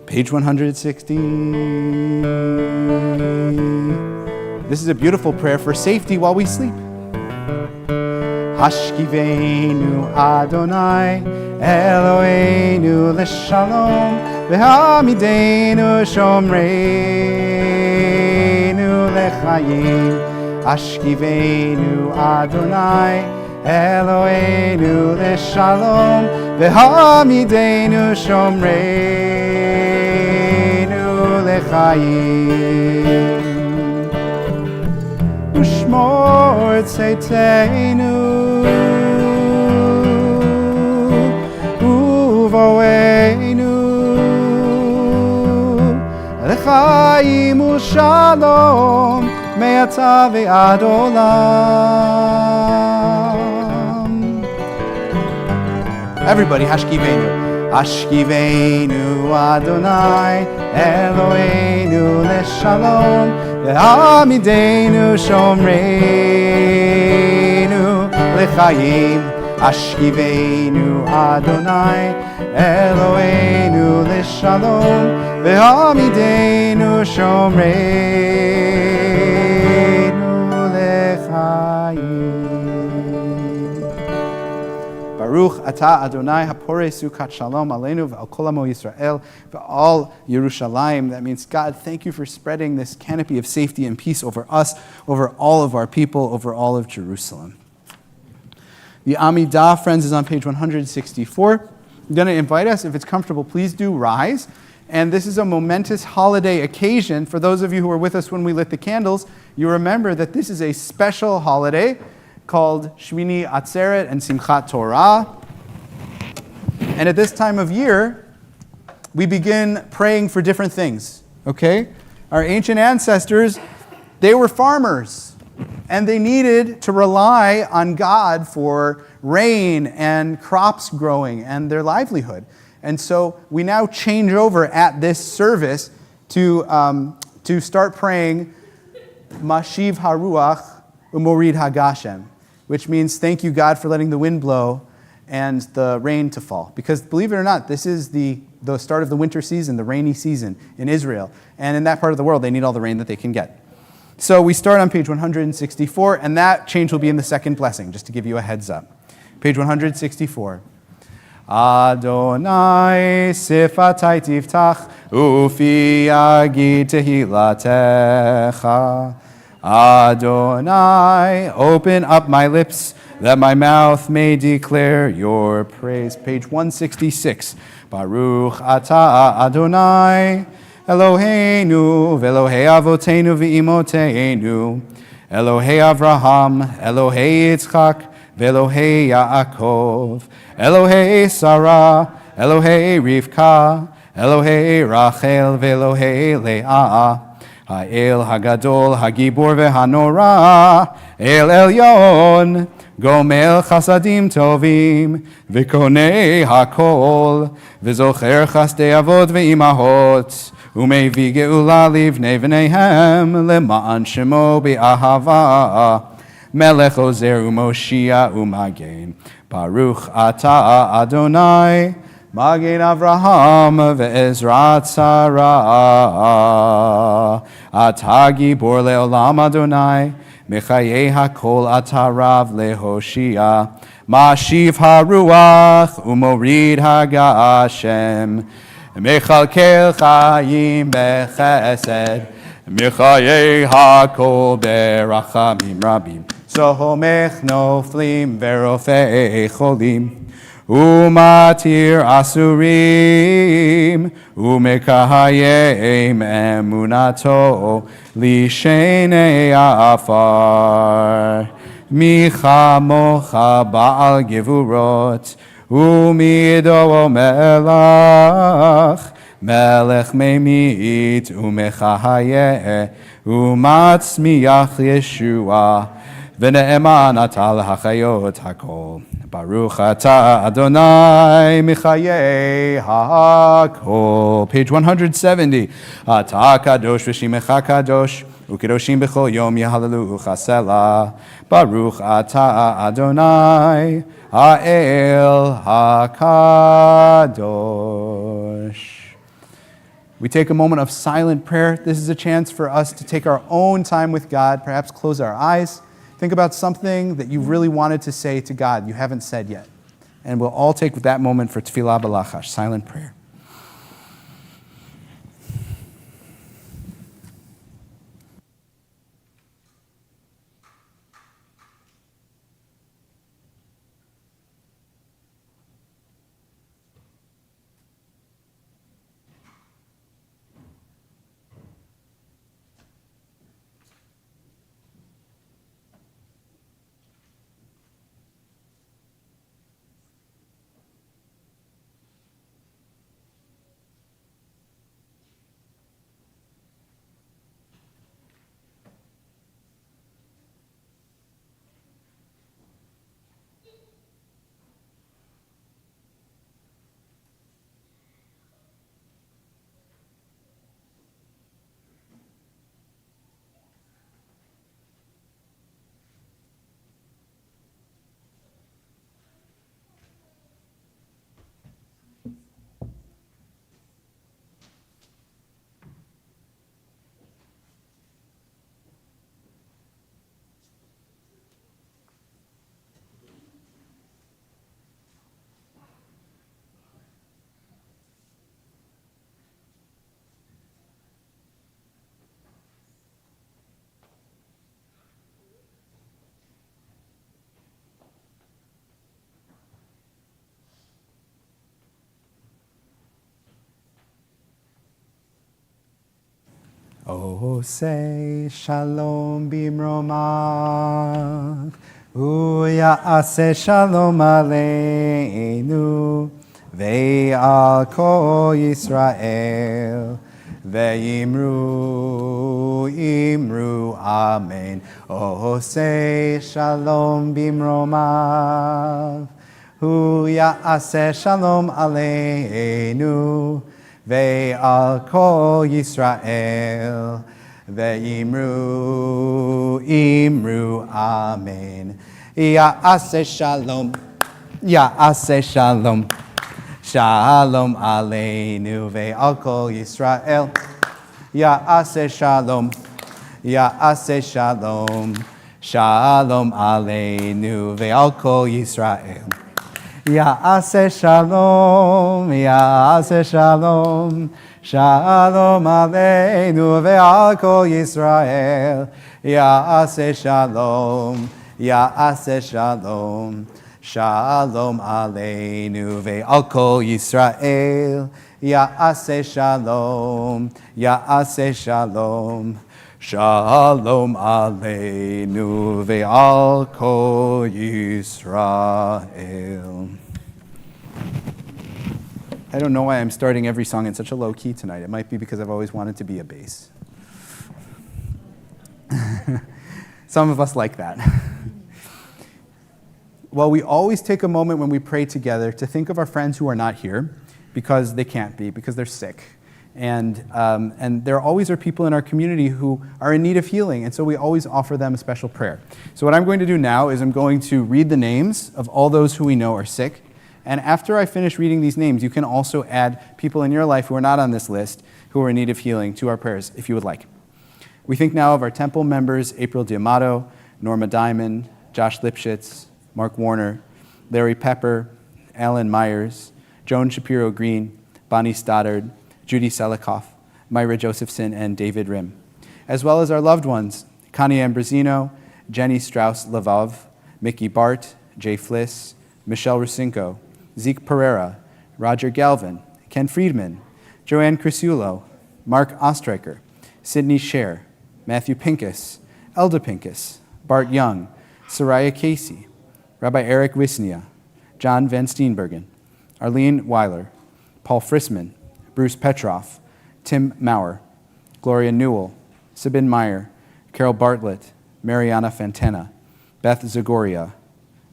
Page 160. This is a beautiful prayer for safety while we sleep. Hashkivenu Adonai Eloheinu l'shalom והעמידנו שומרנו לחיים, השכיבנו אדוני אלוהינו לשלום, והעמידנו שומרנו לחיים. ושמור צאתנו ובואנו לחיים ושלום מעתה ועד עולם. Everybody, hashkivenu. Hashkivenu Adonai Eloheinu leshalom, ve'amidenu shomreinu lechayim. Hashkivenu Adonai Eloheinu leshalom, ve'amidenu shomreinu lechayim. Baruch atah Adonai haporei sukat shalom aleinu v'al kol amo Yisrael v'al Yerushalayim. That means, God, thank you for spreading this canopy of safety and peace over us, over all of our people, over all of Jerusalem. The Amidah, friends, is on page 164. I'm going to invite us, if it's comfortable, please do rise. And this is a momentous holiday occasion. For those of you who were with us when we lit the candles, you remember that this is a special holiday called Shmini Atzeret and SImchat Torah. And at this time of year, we begin praying for different things, okay? Our ancient ancestors, they were farmers, and they needed to rely on God for rain and crops growing and their livelihood. And so we now change over at this service to start praying Mashiv Haruach Umorid Hagashem, which means thank you, God, for letting the wind blow and the rain to fall. Because believe it or not, this is the start of the winter season, the rainy season in Israel. And in that part of the world, they need all the rain that they can get. So we start on page 164, and that change will be in the second blessing, just to give you a heads up. Page 164. Adonai sifatai tiftach ufi yagid tehilatecha. Adonai, open up my lips, that my mouth may declare your praise. Page 166. Baruch atah Adonai, Eloheinu, ve'Elohei avotenu ve'imoteinu, Elohei Avraham, Elohei Yitzchak, ve'Elohei Yaakov, Elohei Sarah, Elohei Rivka, Elohei Rachel, ve'Elohei Leah, Ha'el Hagadol, Hagibor ve'Hanora, El Elyon, Gomel Chasadim Tovim, V'konei Hakol, V'zocher Chasdei Avot ve'imahot, Umevi Geula Livnei V'neihem, Le'ma'an Shemo Be'ahava, Melech Ozer U'Moshia U'Magen, Baruch Atah Adonai, Magen Avraham ve'Ezrat Sarah, Atah Gibor le'olam Adonai, Mechayei hakol Atah Rav lehoshia, Mashiv haruach u'morid hagashem, Mechalkel chayim bechesed, Mechayei hakol berachamim rabim, Sohomech noflim verofei cholim, Umatir asurim, umekahayim emunato, lishenei afar. Micha mocha ba'al gevurot, umido melach, melech memit, umekahayeh, umatzmiach Yeshua, v'ne'eman atal hachayot hakol. Baruch atah Adonai Michayei hakol. Page 170. Atah kadosh v'shimecha kadosh, u'kedoshim b'chol yom yahalelu chasela. Baruch atah Adonai ha'el hakadosh. We take a moment of silent prayer. This is a chance for us to take our own time with God, perhaps close our eyes. Think about something that you really wanted to say to God you haven't said yet. And we'll all take that moment for tefillah b'lachash, silent prayer. Oseh shalom bimromav, Uya'aseh shalom aleinu, Ve'al kol Yisrael, Ve'imru, imru, amen. Oseh shalom bimromav, Uya'aseh shalom aleinu, Ve'al kol Yisrael, Ve'imru, imru, amen. Ya'aseh shalom, Ya'aseh shalom, Shalom aleinu ve'al kol Yisrael. Ya'aseh shalom, Ya'aseh shalom, Shalom aleinu ve'al kol Yisrael. Ya'aseh shalom, Ya'aseh shalom, Shalom aleinu ve'al kol Yisrael. Ya'aseh shalom, Ya'aseh shalom, Shalom aleinu ve'al kol Yisrael. Ya'aseh shalom, Ya'aseh shalom, Shalom aleinu ve'al kol Yisrael. I don't know why I'm starting every song in such a low key tonight. It might be because I've always wanted to be a bass. Some of us like that. Well, we always take a moment when we pray together to think of our friends who are not here because they can't be, because they're sick. And there always are people in our community who are in need of healing, and so we always offer them a special prayer. So what I'm going to do now is I'm going to read the names of all those who we know are sick. And after I finish reading these names, you can also add people in your life who are not on this list who are in need of healing to our prayers, if you would like. We think now of our temple members, April Diamato, Norma Diamond, Josh Lipschitz, Mark Warner, Larry Pepper, Alan Myers, Joan Shapiro Green, Bonnie Stoddard, Judy Selikoff, Myra Josephson, and David Rim, as well as our loved ones, Connie Ambrosino, Jenny Strauss-Lavov, Mickey Bart, Jay Fliss, Michelle Rusinko, Zeke Pereira, Roger Galvin, Ken Friedman, Joanne Crisulo, Mark Ostreicher, Sydney Scher, Matthew Pincus, Elda Pincus, Bart Young, Soraya Casey, Rabbi Eric Wisnia, John Van Steenbergen, Arlene Weiler, Paul Frisman, Bruce Petroff, Tim Maurer, Gloria Newell, Sabine Meyer, Carol Bartlett, Mariana Fantana, Beth Zagoria,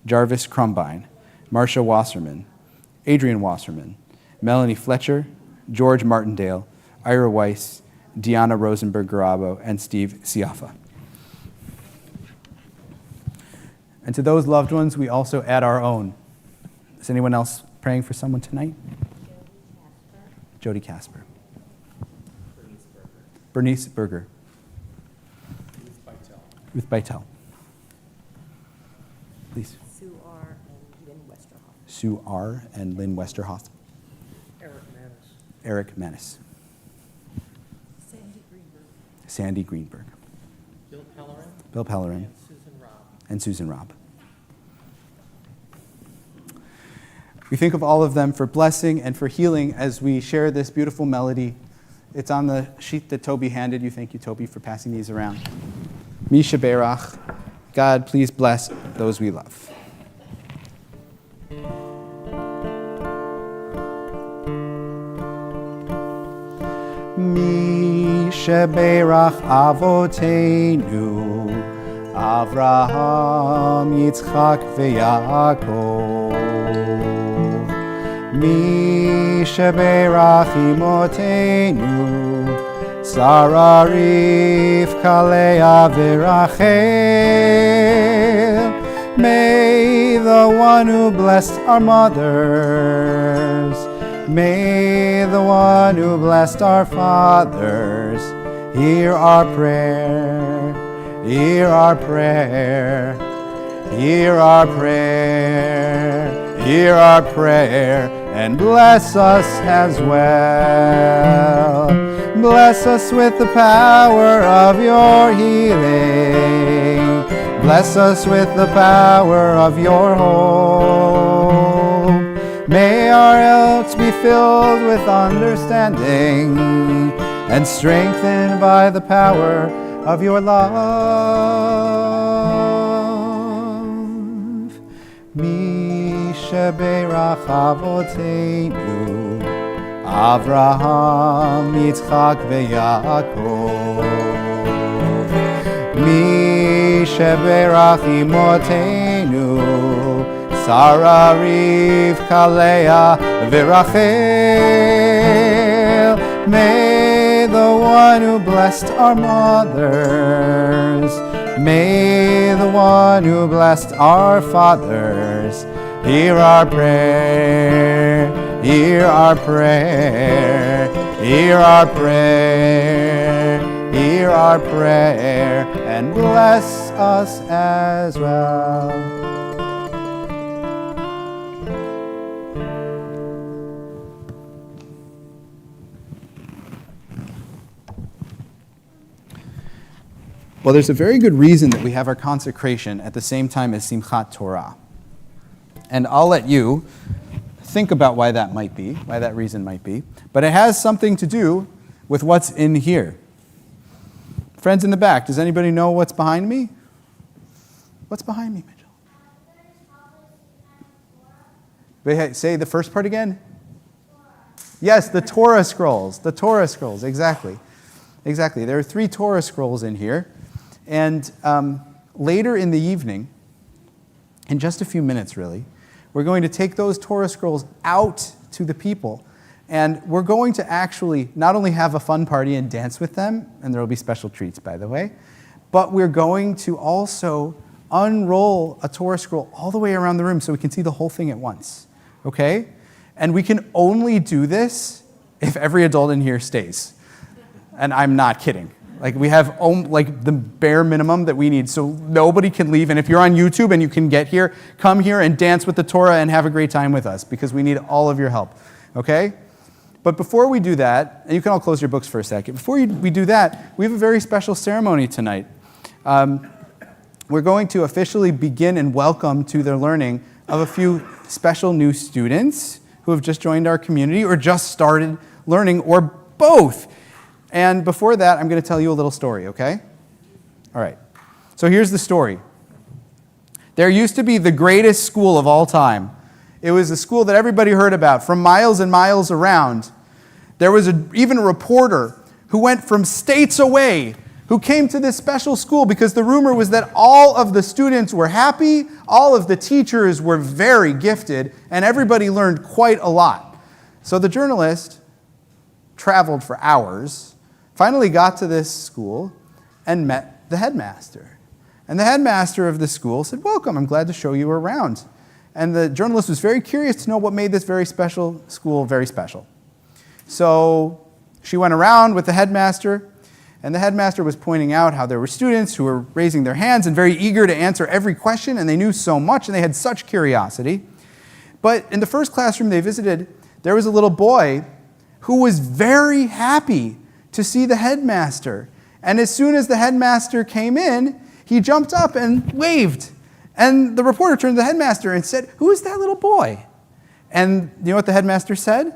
Jarvis Crumbine, Marcia Wasserman, Adrian Wasserman, Melanie Fletcher, George Martindale, Ira Weiss, Deanna Rosenberg-Garabo, and Steve Siafa. And to those loved ones, we also add our own. Is anyone else praying for someone tonight? Jody Casper. Bernice Berger. Ruth Beitel. Please. Sue R. and Lynn Westerhoff. Sue R. and Lynn Westerhoff. Eric Manis. Sandy Greenberg. Sandy Greenberg. Bill Pellerin. And Susan Robb. We think of all of them for blessing and for healing as we share this beautiful melody. It's on the sheet that Toby handed you. Thank you, Toby, for passing these around. Misha Berach. God, please bless those we love. Misha Berach Avoteinu, Avraham, Yitzchak, veYaakov. Misha Berach Imotenu, Sarah, Rivka, Leah, v'Rachel. May the one who blessed our mothers, may the one who blessed our fathers, hear our prayer, hear our prayer, hear our prayer, hear our prayer, and bless us as well. Bless us with the power of your healing. Bless us with the power of your hope. May our hearts be filled with understanding, and strengthened by the power of your love. Mi sheberach avoteinu, Avraham, Yitzchak, veYaakov. Mi sheberach imotenu, Sarah, Rivka, Leah, v'Rachel. May the one who blessed our mothers, may the one who blessed our fathers, hear our prayer, hear our prayer, hear our prayer, hear our prayer, and bless us as well. Well, there's a very good reason that we have our consecration at the same time as Simchat Torah. And I'll let you think about why that might be, why that reason might be. But it has something to do with what's in here. Friends in the back, does anybody know what's behind me? What's behind me, Mitchell? Say the first part again. Yes, the Torah scrolls. The Torah scrolls, exactly. Exactly. There are 3 Torah scrolls in here. And later in the evening, in just a few minutes really, we're going to take those Torah scrolls out to the people. And we're going to actually not only have a fun party and dance with them, and there will be special treats, by the way, but we're going to also unroll a Torah scroll all the way around the room so we can see the whole thing at once. Okay? And we can only do this if every adult in here stays. And I'm not kidding. Like, we have the bare minimum that we need, so nobody can leave. And if you're on YouTube and you can get here, come here and dance with the Torah and have a great time with us, because we need all of your help, okay? But before we do that, and you can all close your books for a second, before we do that, we have a very special ceremony tonight. We're going to officially begin and welcome to their learning of a few special new students who have just joined our community or just started learning, or both. And before that, I'm going to tell you a little story, okay? All right. So here's the story. There used to be the greatest school of all time. It was a school that everybody heard about from miles and miles around. There was even a reporter who went from states away, who came to this special school because the rumor was that all of the students were happy, all of the teachers were very gifted, and everybody learned quite a lot. So the journalist traveled for hours, finally got to this school and met the headmaster. And the headmaster of the school said, "Welcome, I'm glad to show you around." And the journalist was very curious to know what made this very special school very special. So she went around with the headmaster, and the headmaster was pointing out how there were students who were raising their hands and very eager to answer every question, and they knew so much, and they had such curiosity. But in the first classroom they visited, there was a little boy who was very happy to see the headmaster. And as soon as the headmaster came in, he jumped up and waved. And the reporter turned to the headmaster and said, "Who is that little boy?" And you know what the headmaster said?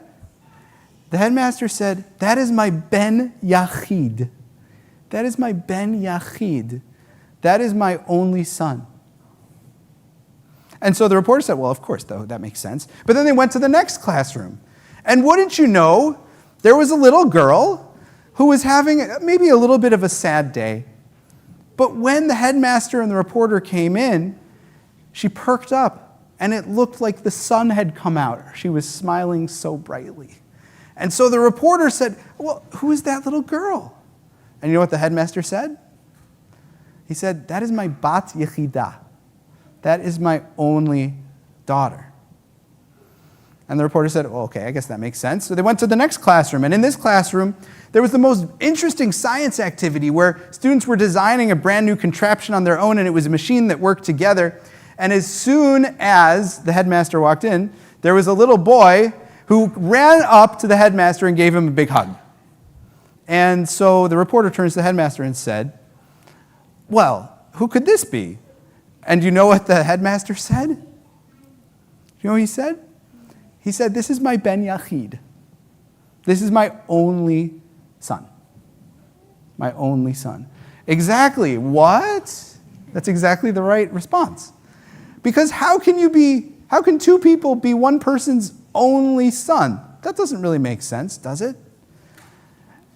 The headmaster said, "That is my Ben Yachid. That is my Ben Yachid. That is my only son." And so the reporter said, "Well, of course, though, that makes sense." But then they went to the next classroom. And wouldn't you know, there was a little girl who was having maybe a little bit of a sad day. But when the headmaster and the reporter came in, she perked up, and it looked like the sun had come out. She was smiling so brightly. And so the reporter said, "Well, who is that little girl?" And you know what the headmaster said? He said, "That is my bat yechidah. That is my only daughter." And the reporter said, "Well, okay, I guess that makes sense." So they went to the next classroom, and in this classroom, there was the most interesting science activity where students were designing a brand new contraption on their own, and it was a machine that worked together. And as soon as the headmaster walked in, there was a little boy who ran up to the headmaster and gave him a big hug. And so the reporter turns to the headmaster and said, "Well, who could this be?" And you know what the headmaster said? You know what he said? He said, "This is my Ben Yachid. This is my only son." My only son. Exactly. What? That's exactly the right response. Because how can two people be one person's only son? That doesn't really make sense, does it?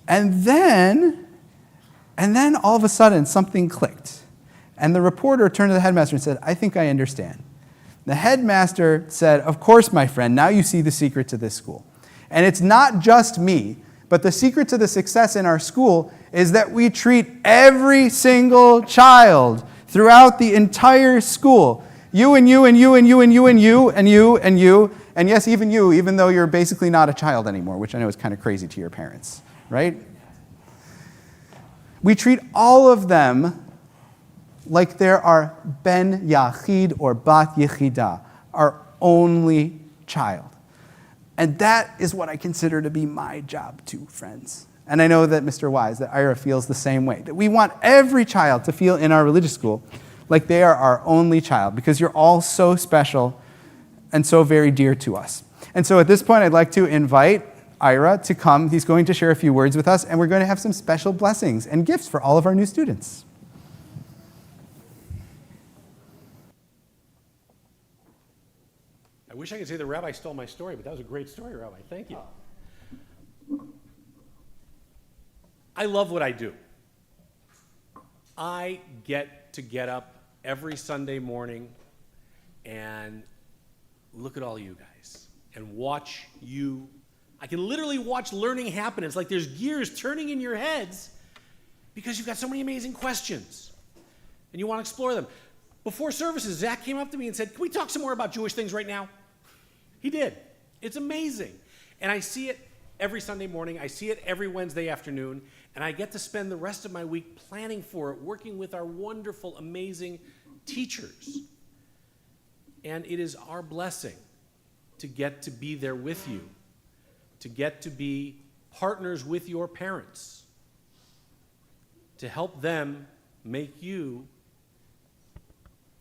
And then all of a sudden, something clicked. And the reporter turned to the headmaster and said, I think I understand. The headmaster said, of course, my friend, now you see the secret to this school. And it's not just me, but the secret to the success in our school is that we treat every single child throughout the entire school. You and you and you and you and you and you and you and you, and yes, even you, even though you're basically not a child anymore, which I know is kind of crazy to your parents, right? We treat all of them like there are ben yachid or bat yechida, our only child. And that is what I consider to be my job too, friends. And I know that Mr. Wise, that Ira feels the same way, that we want every child to feel in our religious school like they are our only child, because you're all so special and so very dear to us. And so at this point, I'd like to invite Ira to come. He's going to share a few words with us, and we're going to have some special blessings and gifts for all of our new students. I wish I could say the rabbi stole my story, but that was a great story, Rabbi. Thank you. I love what I do. I get to get up every Sunday morning and look at all you guys and watch you. I can literally watch learning happen. It's like there's gears turning in your heads because you've got so many amazing questions and you want to explore them. Before services, Zach came up to me and said, can we talk some more about Jewish things right now? He did. It's amazing. And I see it every Sunday morning. I see it every Wednesday afternoon. And I get to spend the rest of my week planning for it, working with our wonderful, amazing teachers. And it is our blessing to get to be there with you, to get to be partners with your parents, to help them make you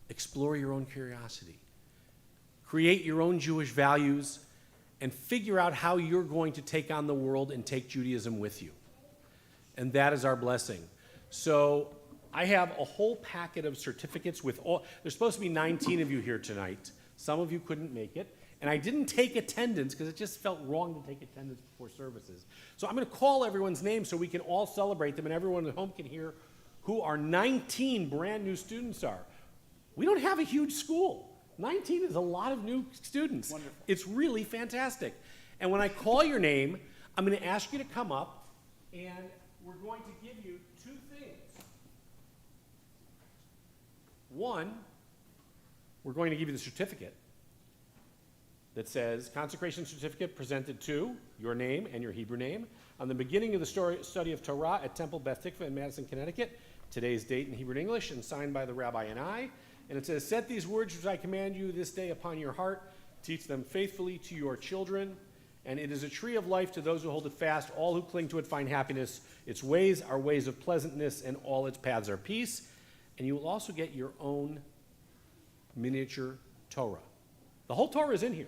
explore your own curiosity, create your own Jewish values, and figure out how you're going to take on the world and take Judaism with you. And that is our blessing. So I have a whole packet of certificates with all, there's supposed to be 19 of you here tonight. Some of you couldn't make it. And I didn't take attendance because it just felt wrong to take attendance before services. So I'm going to call everyone's name so we can all celebrate them and everyone at home can hear who our 19 brand new students are. We don't have a huge school. 19 is a lot of new students. Wonderful. It's really fantastic. And when I call your name, I'm going to ask you to come up, and we're going to give you two things. One, we're going to give you the certificate that says consecration certificate presented to your name and your Hebrew name on the beginning of the study of Torah at Temple Beth Tikvah in Madison, Connecticut, today's date in Hebrew and English, and signed by the rabbi and I. And it says, set these words which I command you this day upon your heart, teach them faithfully to your children, and it is a tree of life to those who hold it fast. All who cling to it find happiness. Its ways are ways of pleasantness, and all its paths are peace. And you will also get your own miniature Torah. The whole Torah is in here.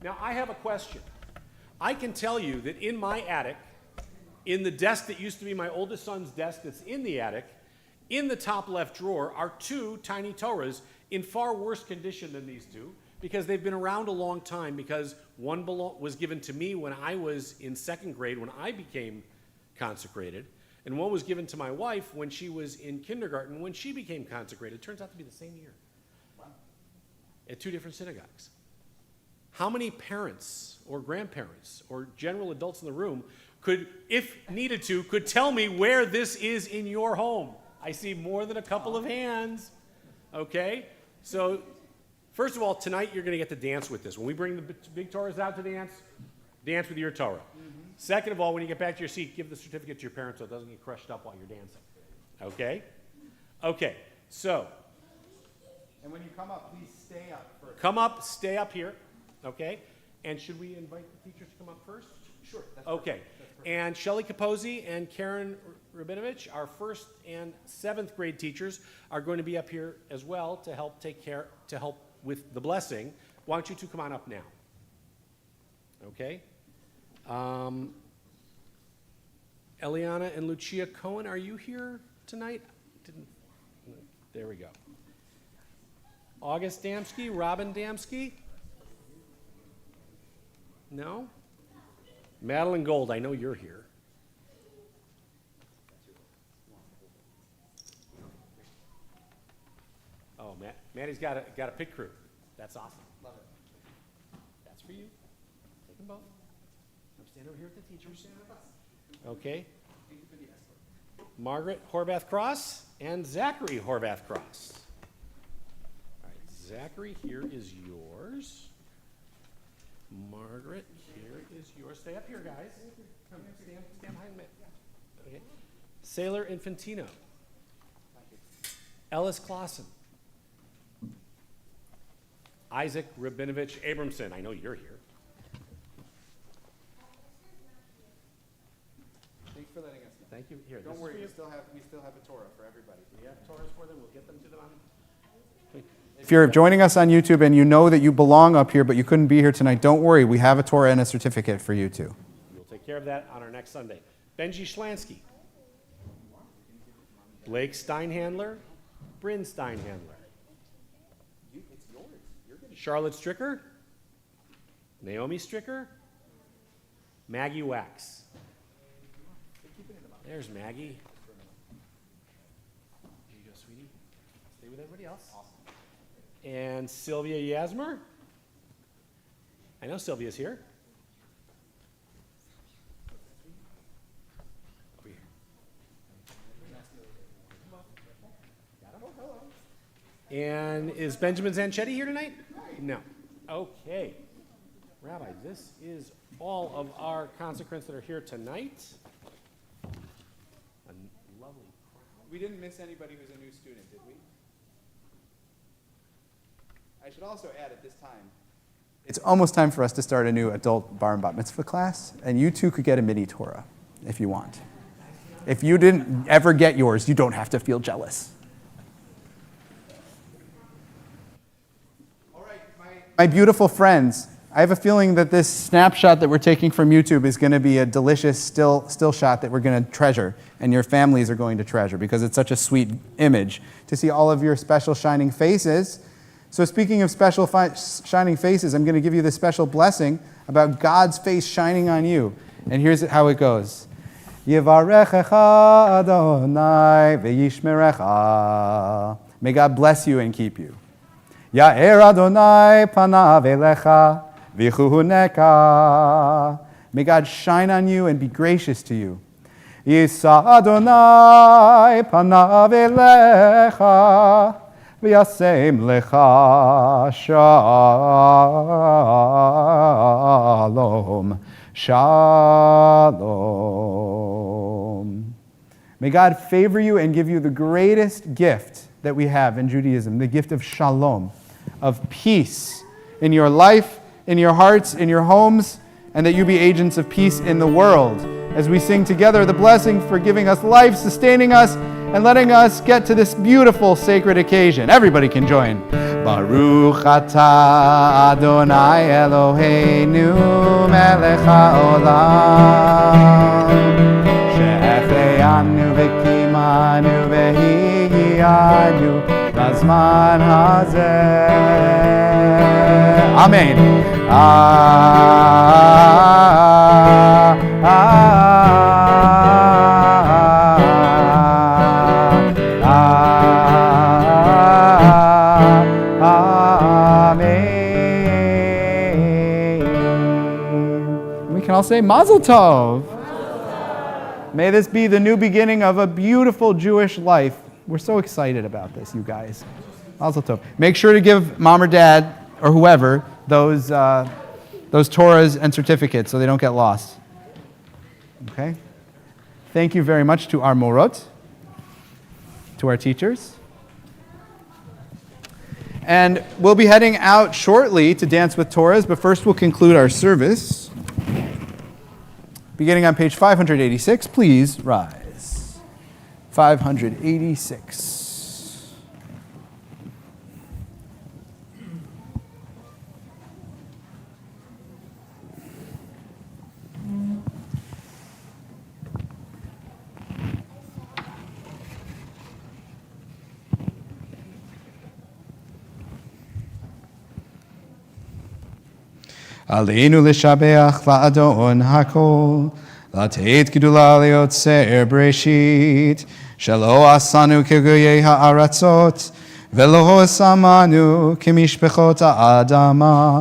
Now, I have a question. I can tell you that in my attic, in the desk that used to be my oldest son's desk that's in the attic, in the top left drawer are two tiny Torahs in far worse condition than these two because they've been around a long time, because one was given to me when I was in second grade when I became consecrated, and one was given to my wife when she was in kindergarten when she became consecrated. It turns out to be the same year. Wow. At two different synagogues. How many parents or grandparents or general adults in the room could, if needed to, could tell me where this is in your home? I see more than a couple of hands. Okay? So, first of all, tonight you're going to get to dance with this. When we bring the big Torahs out to dance with your Torah. Mm-hmm. Second of all, when you get back to your seat, give the certificate to your parents so it doesn't get crushed up while you're dancing. Okay? Okay, so. And when you come up, please stay up first. Come up, stay up here. Okay? And should we invite the teachers to come up first? Sure. That's okay. Perfect. And Shelley Capozzi and Karen Rabinovich, our 1st and 7th grade teachers, are going to be up here as well to help help with the blessing. Why don't you two come on up now? Okay? Eliana and Lucia Cohen, are you here tonight? There we go. August Damsky, Robin Damsky? No? Madeline Gold, I know you're here. Oh, Maddie's got a pit crew. That's awesome. Love it. That's for you. Take them both. I'm standing over here with the teachers. Okay. Margaret Horvath Cross and Zachary Horvath Cross. All right, Zachary, here is yours. Margaret, here is yours. Stay up here, guys. Come, stand behind me. Okay. Sailor Infantino. Ellis Clausen. Isaac Rabinovich Abramson. I know you're here. Thanks for letting us know. Thank you. Here, Don't worry, we still have a Torah for everybody. We have Torahs for them. We'll get them to them. If you're joining us on YouTube and you know that you belong up here but you couldn't be here tonight, don't worry. We have a Torah and a certificate for you too. We'll take care of that on our next Sunday. Benji Schlansky. Blake Steinhandler. Bryn Steinhandler. It's yours. You're gonna Charlotte Stricker. Naomi Stricker. Maggie Wax. There's Maggie. Here you go, sweetie. Stay with everybody else. Awesome. And Sylvia Yasmer. I know Sylvia's here. Over here. And is Benjamin Zanchetti here tonight? No. Okay. Rabbi, this is all of our consecrants that are here tonight. A lovely crowd. We didn't miss anybody who's a new student, did we? I should also add at this time, It's almost time for us to start a new adult bar and bat mitzvah class, and you too could get a mini Torah if you want. If you didn't ever get yours, you don't have to feel jealous. all right, My beautiful friends, I have a feeling that this snapshot that we're taking from YouTube is going to be a delicious still shot that we're going to treasure, and your families are going to treasure, because it's such a sweet image to see all of your special shining faces. So speaking of special shining faces, I'm going to give you this special blessing about God's face shining on you. And here's how it goes. Yevarechecha Adonai ve'yishmerecha. May God bless you and keep you. Ya'er Adonai panav elecha v'chuhuneka. May God shine on you and be gracious to you. Yisa Adonai panav elecha v'yasem lecha shalom. Shalom. May God favor you and give you the greatest gift that we have in Judaism, the gift of shalom, of peace in your life, in your hearts, in your homes, and that you be agents of peace in the world. As we sing together the blessing for giving us life, sustaining us, and letting us get to this beautiful sacred occasion. Everybody can join. Baruch atah Adonai Eloheinu melech haolam she'echeyanu v'kimanu v'hihiyanu b'zman hazeh. Amen. We can all say Mazel Tov. May this be the new beginning of a beautiful Jewish life. We're so excited about this, you guys. Mazel Tov. Make sure to give mom or dad or whoever those Torahs and certificates so they don't get lost. Okay? Thank you very much to our morot, to our teachers. And we'll be heading out shortly to dance with Torahs, but first we'll conclude our service. Beginning on page 586, please rise. 586. עלינו לשבח לאדון הכל, לתת גדולה ליוצר בראשית, שלא עשנו כגויי הארצות, ולא שמנו כמשפחות האדמה,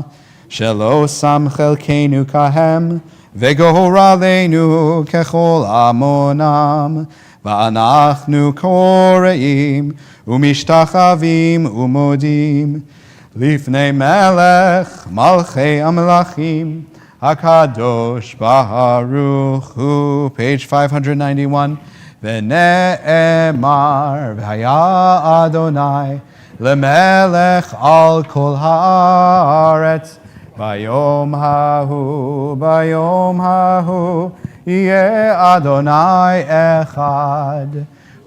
שלא שם חלקנו כהם, וגורלנו ככל עמונם, ואנחנו קוראים ומשתחווים ומודים לפני מלך מלכי המלכים, הקדוש ברוך הוא, page 591, ונאמר, והיה אדוני למלך על כל הארץ, ביום ההוא יהיה אדוני אחד,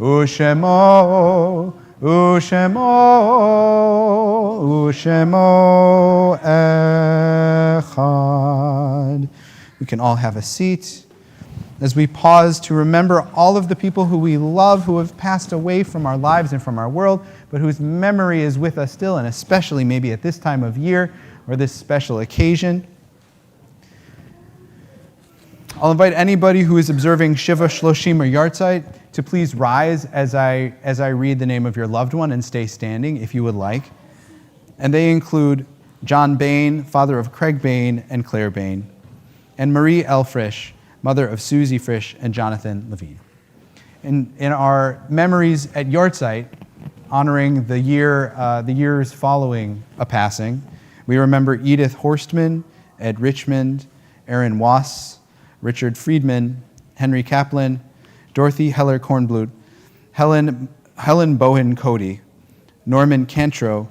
ושמו echad. We can all have a seat as we pause to remember all of the people who we love, who have passed away from our lives and from our world, but whose memory is with us still, and especially maybe at this time of year or this special occasion. I'll invite anybody who is observing Shiva Shloshim or Yartzeit to please rise as I read the name of your loved one and stay standing if you would like. And they include John Bain, father of Craig Bain and Claire Bain, and Marie L. Frisch, mother of Susie Frisch and Jonathan Levine. In our memories at Yartzeit, honoring the years following a passing, we remember Edith Horstman, Ed Richmond, Aaron Wass, Richard Friedman, Henry Kaplan, Dorothy Heller Kornblut, Helen Bowen Cody, Norman Cantro,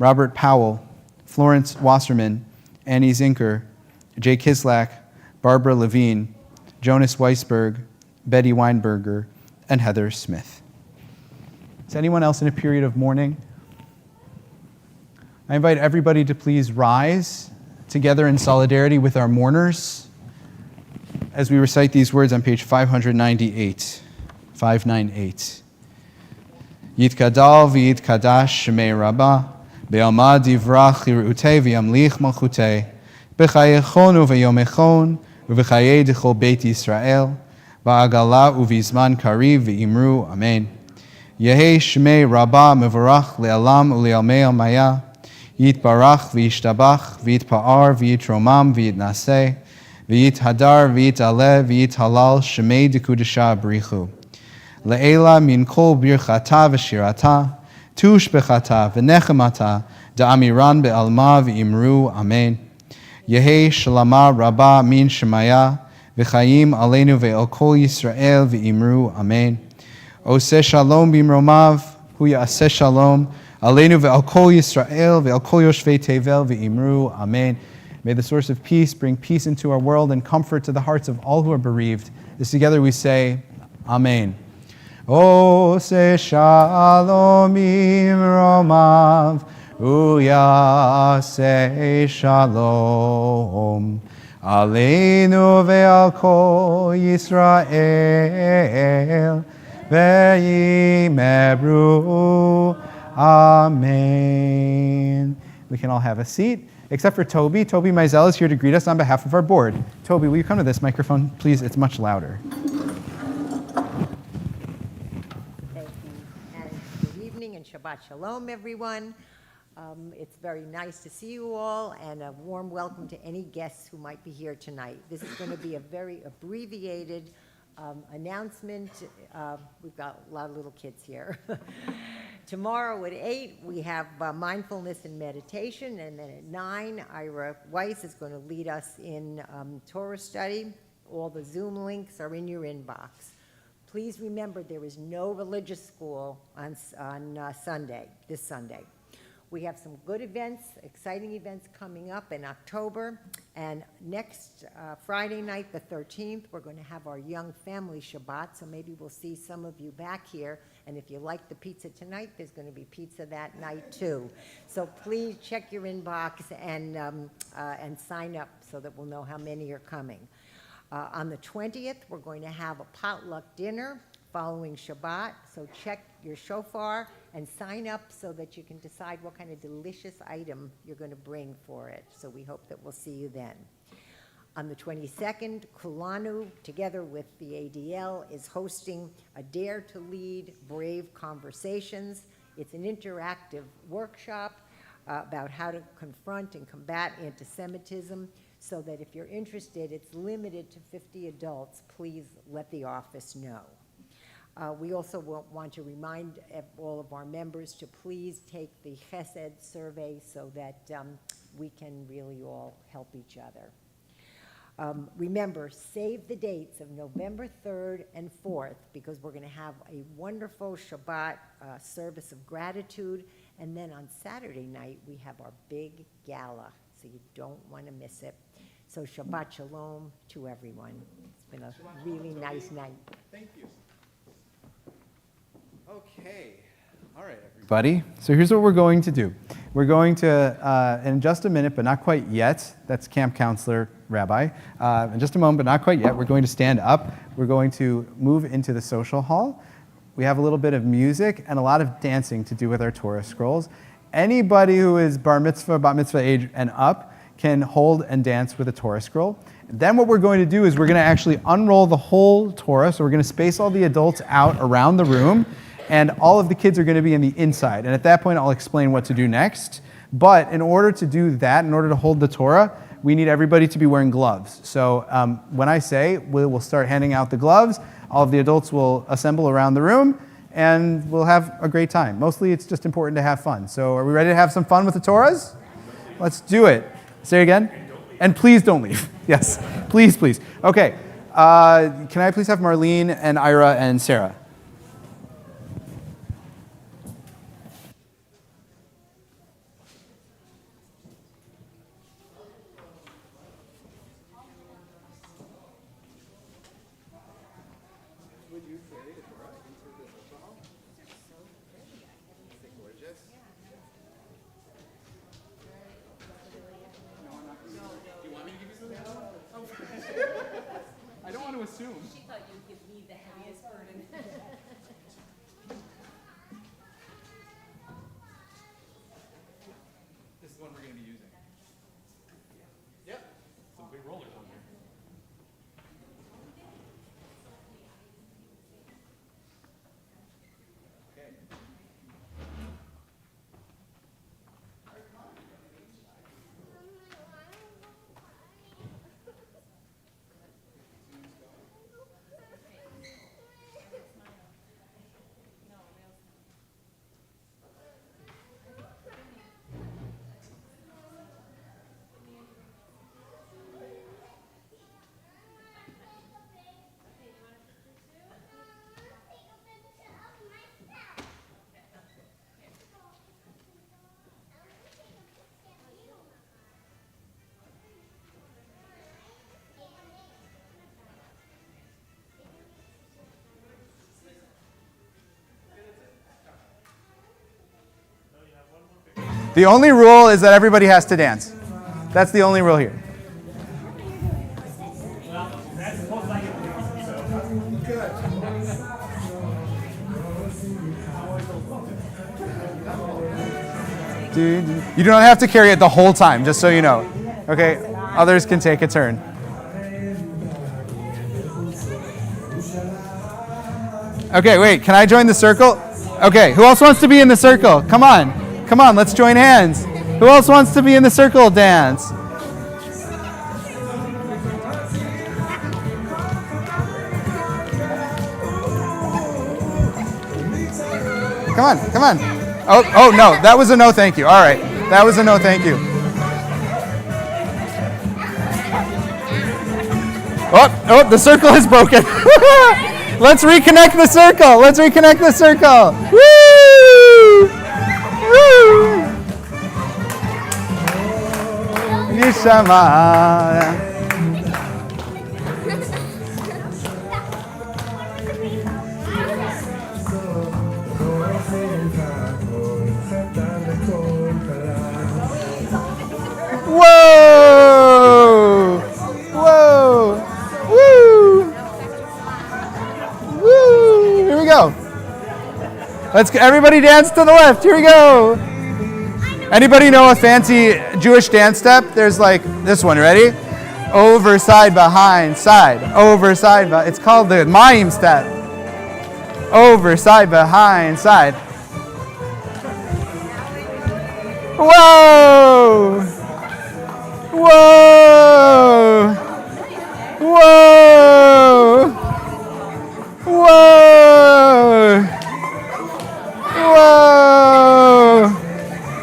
Robert Powell, Florence Wasserman, Annie Zinker, Jay Kislak, Barbara Levine, Jonas Weisberg, Betty Weinberger, and Heather Smith. Is anyone else in a period of mourning? I invite everybody to please rise together in solidarity with our mourners as we recite these words on page 598. 598. Yitkadal v'yitkadash shemei rabbah, be'alma divrach l'irutei v'yamlich malchutei, b'chayechon u'v'yomechon, u'v'chayei d'chol beit Yisrael, ba'agala u'v'zman kariv v'imru, amen. Yehei shemei rabbah mevorach le'alam u'le'almei al-maya, yitbarach v'yishtabach v'yitpa'ar v'yitromam v'yitnaseh, v'yithadar v'yit'aleh v'yithalal shemei d'kudesha b'richu. Le'ela min kol birchata v'shirata, tushbechata v'nechemata, da'amiran be'alma v'imru, amen. Yehei shalama rabba min shemaya, v'chayim aleinu ve'el kol Yisrael v'imru, amen. Oseh shalom b'imromav, hu ya'aseh shalom, aleinu ve'el kol Yisrael ve'el kol yoshvei tevel v'imru, amen. May the source of peace bring peace into our world and comfort to the hearts of all who are bereaved. As together we say, amen. Oseh shalom b'imromav, hu ya'aseh shalom, aleinu ve'al kol Yisrael ve'yimebru, amen. We can all have a seat, except for Toby. Toby Mizell is here to greet us on behalf of our board. Toby, will you come to this microphone, please? It's much louder. Thank you, and good evening and Shabbat Shalom, everyone. It's very nice to see you all, and a warm welcome to any guests who might be here tonight. This is going to be a very abbreviated announcement. We've got a lot of little kids here. Tomorrow at 8, we have mindfulness and meditation, and then at 9, Ira Weiss is going to lead us in Torah study. All the Zoom links are in your inbox. Please remember there is no religious school on Sunday, this Sunday. We have some good events, exciting events coming up in October. And next Friday night, the 13th, we're going to have our Young Family Shabbat. So maybe we'll see some of you back here. And if you like the pizza tonight, there's going to be pizza that night too. So please check your inbox and sign up so that we'll know how many are coming. On the 20th, we're going to have a potluck dinner following Shabbat. So check your shofar and sign up so that you can decide what kind of delicious item you're going to bring for it. So we hope that we'll see you then. On the 22nd, Kulanu, together with the ADL, is hosting a Dare to Lead Brave Conversations. It's an interactive workshop about how to confront and combat anti-Semitism, so that if you're interested, it's limited to 50 adults. Please let the office know. We also want to remind all of our members to please take the Chesed survey so that we can really all help each other. Remember, save the dates of November 3rd and 4th, because we're going to have a wonderful Shabbat service of gratitude. And then on Saturday night, we have our big gala, so you don't want to miss it. So Shabbat Shalom to everyone. It's been a really nice night. Thank you. Okay. All right, everybody. So here's what we're going to do. We're going to, in just a minute, but not quite yet, that's camp counselor Rabbi, in just a moment, but not quite yet, we're going to stand up. We're going to move into the social hall. We have a little bit of music and a lot of dancing to do with our Torah scrolls. Anybody who is bar mitzvah, bat mitzvah age and up can hold and dance with a Torah scroll. Then what we're going to do is we're going to actually unroll the whole Torah. So we're going to space all the adults out around the room, and all of the kids are going to be in the inside. And at that point, I'll explain what to do next. But in order to do that, in order to hold the Torah, we need everybody to be wearing gloves. So when I say we'll start handing out the gloves, all of the adults will assemble around the room, and we'll have a great time. Mostly it's just important to have fun. So are we ready to have some fun with the Torahs? Let's do it. Say it again. And please don't leave. Yes, please, please. Okay, can I please have Marlene and Ira and Sarah? I don't want to assume. She thought you'd give me the heaviest burden. This is one we're going to be using. Yep. Some big rollers on here. Okay. The only rule is that everybody has to dance. That's the only rule here. You don't have to carry it the whole time, just so you know. Okay, others can take a turn. Okay, wait, can I join the circle? Okay, who else wants to be in the circle? Come on. Come on, let's join hands. Who else wants to be in the circle dance? Come on, come on. Oh, no, that was a no thank you. All right, that was a no thank you. Oh, the circle is broken. Let's reconnect the circle. Let's reconnect the circle. Woo! Woo! Yishama. Whoa! Whoa! Woo! Woo! Here we go. Everybody dance to the left. Here we go. Anybody know a fancy Jewish dance step? There's like this one. Ready? Over, side, behind, side. Over, side, behind. It's called the Mayim step. Over, side, behind, side. Whoa! Whoa! Whoa! Whoa! Whoa!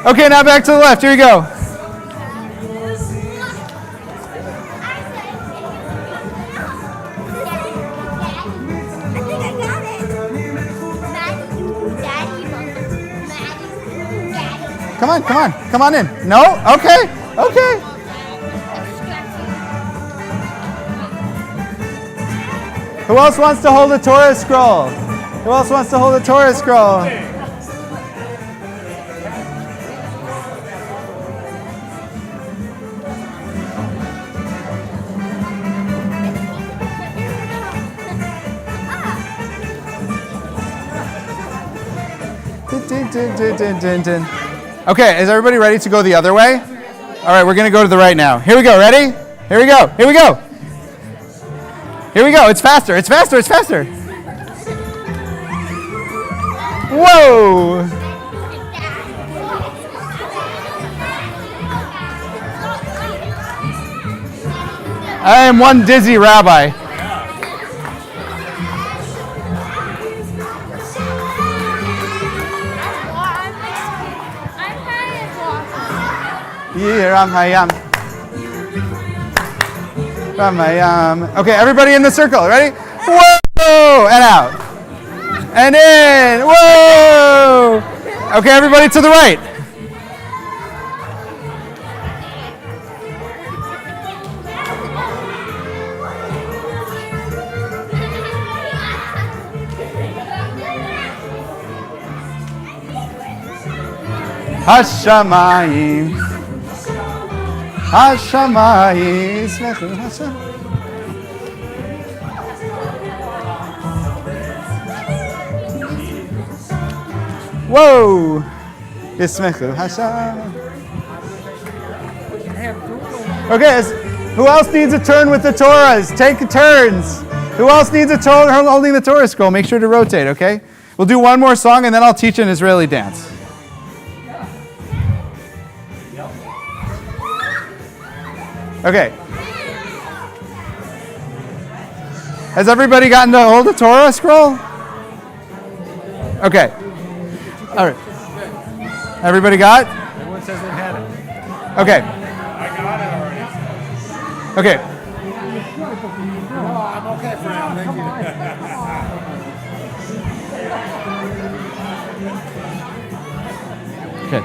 Okay, now back to the left. Here we go. Come on in. No? Okay. Who else wants to hold a Torah scroll? Okay, is everybody ready to go the other way? All right, we're going to go to the right now. Here we go. Ready? Here we go. It's faster. Whoa! I am one dizzy rabbi. Okay, everybody in the circle. Ready? Whoa! And out. And in. Whoa! Okay, everybody to the right. Hashamayim. Whoa! Okay, who else needs a turn with the Torahs? Take turns. Who else needs a turn holding the Torah scroll? Make sure to rotate, okay? We'll do one more song and then I'll teach an Israeli dance. Okay. Has everybody gotten to hold the Torah scroll? Okay. All right. Everybody got? Everyone says they had it. Okay. I got it already. Okay. No, I'm okay for now. Thank you. Okay.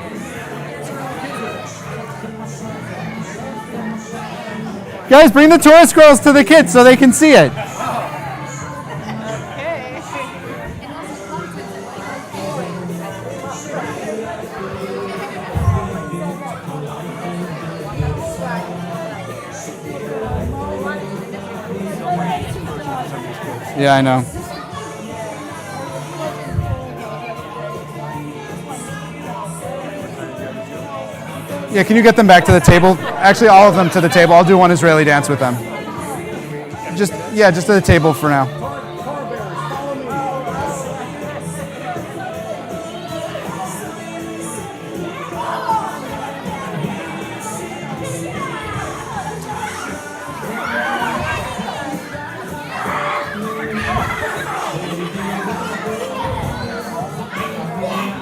Guys, bring the Torah scrolls to the kids so they can see it. Yeah, I know. Yeah, can you get them back to the table? Actually, all of them to the table. I'll do one Israeli dance with them. Just to the table for now.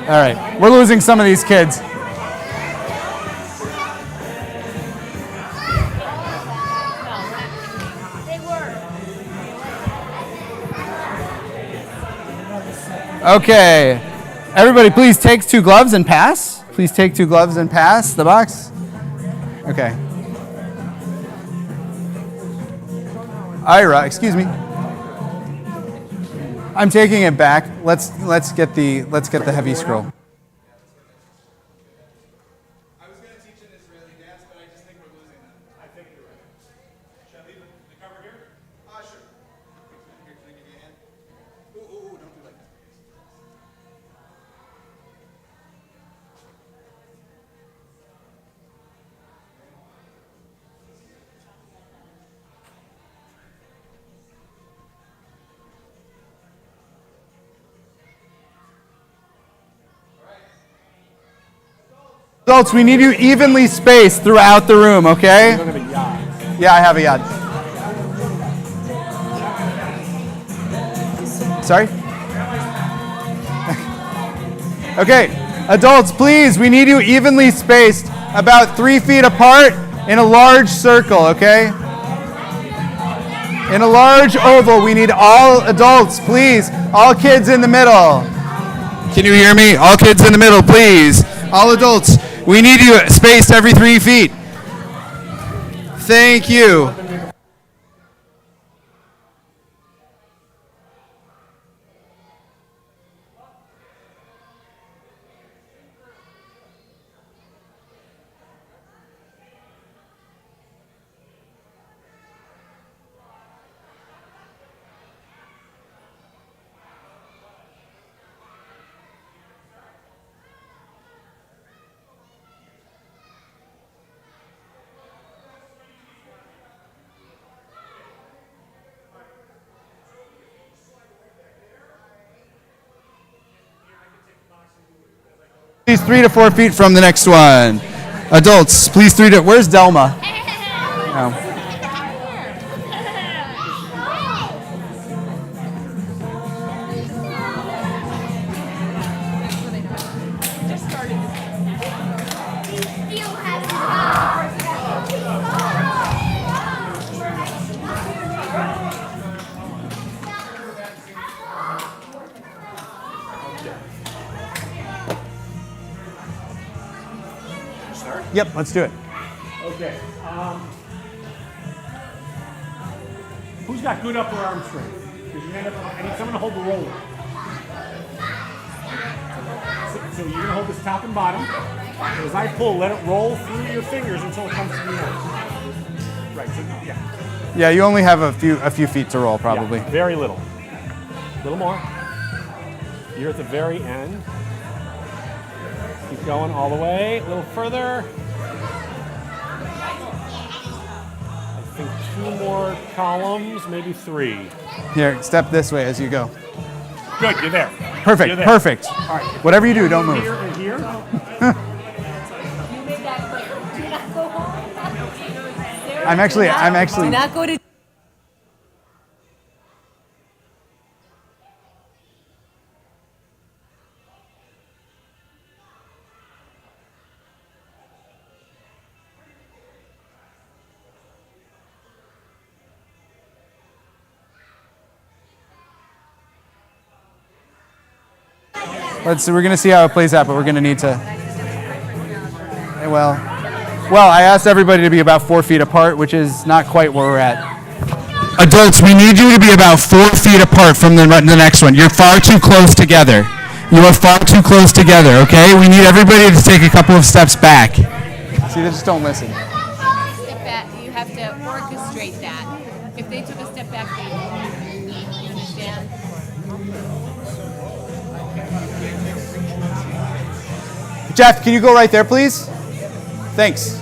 All right, we're losing some of these kids. Okay, everybody please take 2 gloves and pass. Please take 2 gloves and pass the box. Okay. Ira, excuse me. I'm taking it back. Let's get the heavy scroll. I was going to teach an Israeli dance, but I just think we're losing them. I think you're right. Should I leave the cover here? Sure. Here, can I give you a hand? Ooh, don't do like that. Adults, we need you evenly spaced throughout the room, okay? You don't have a yard. Yeah, I have a yad. Sorry? Okay, adults, please, we need you evenly spaced, about 3 feet apart in a large circle, okay? In a large oval, we need all adults, please. All kids in the middle. Can you hear me? All kids in the middle, please. All adults, we need you spaced every 3 feet. Thank you. Please 3 to 4 feet from the next one. Adults, please 3 to. Where's Delma? Oh. Yep, let's do it. Okay. Who's got good upper arm strength? Because I need someone to hold the roller. So you're going to hold this top and bottom. As I pull, let it roll through your fingers until it comes to the end. Right, so yeah. Yeah, you only have a few feet to roll, probably. Yeah, very little. A little more. You're at the very end. Keep going all the way. A little further. I think 2 more columns, maybe 3. Here, step this way as you go. Good, you're there. Perfect, You're there. perfect. All right. Whatever you do, don't move. Here and here. You made that clear. Do not go home. Sarah, I'm actually. do not go to. We're gonna see how it plays out, but we're gonna need to. Well, I asked everybody to be about 4 feet apart, which is not quite where we're at. Adults, we need you to be about 4 feet apart from the next one. You're far too close together. You are far too close together. Okay, we need everybody to take a couple of steps back. See, they just don't listen. Step back. You have to orchestrate that. If they took a step back, they you understand? Jeff, can you go right there, please? Thanks.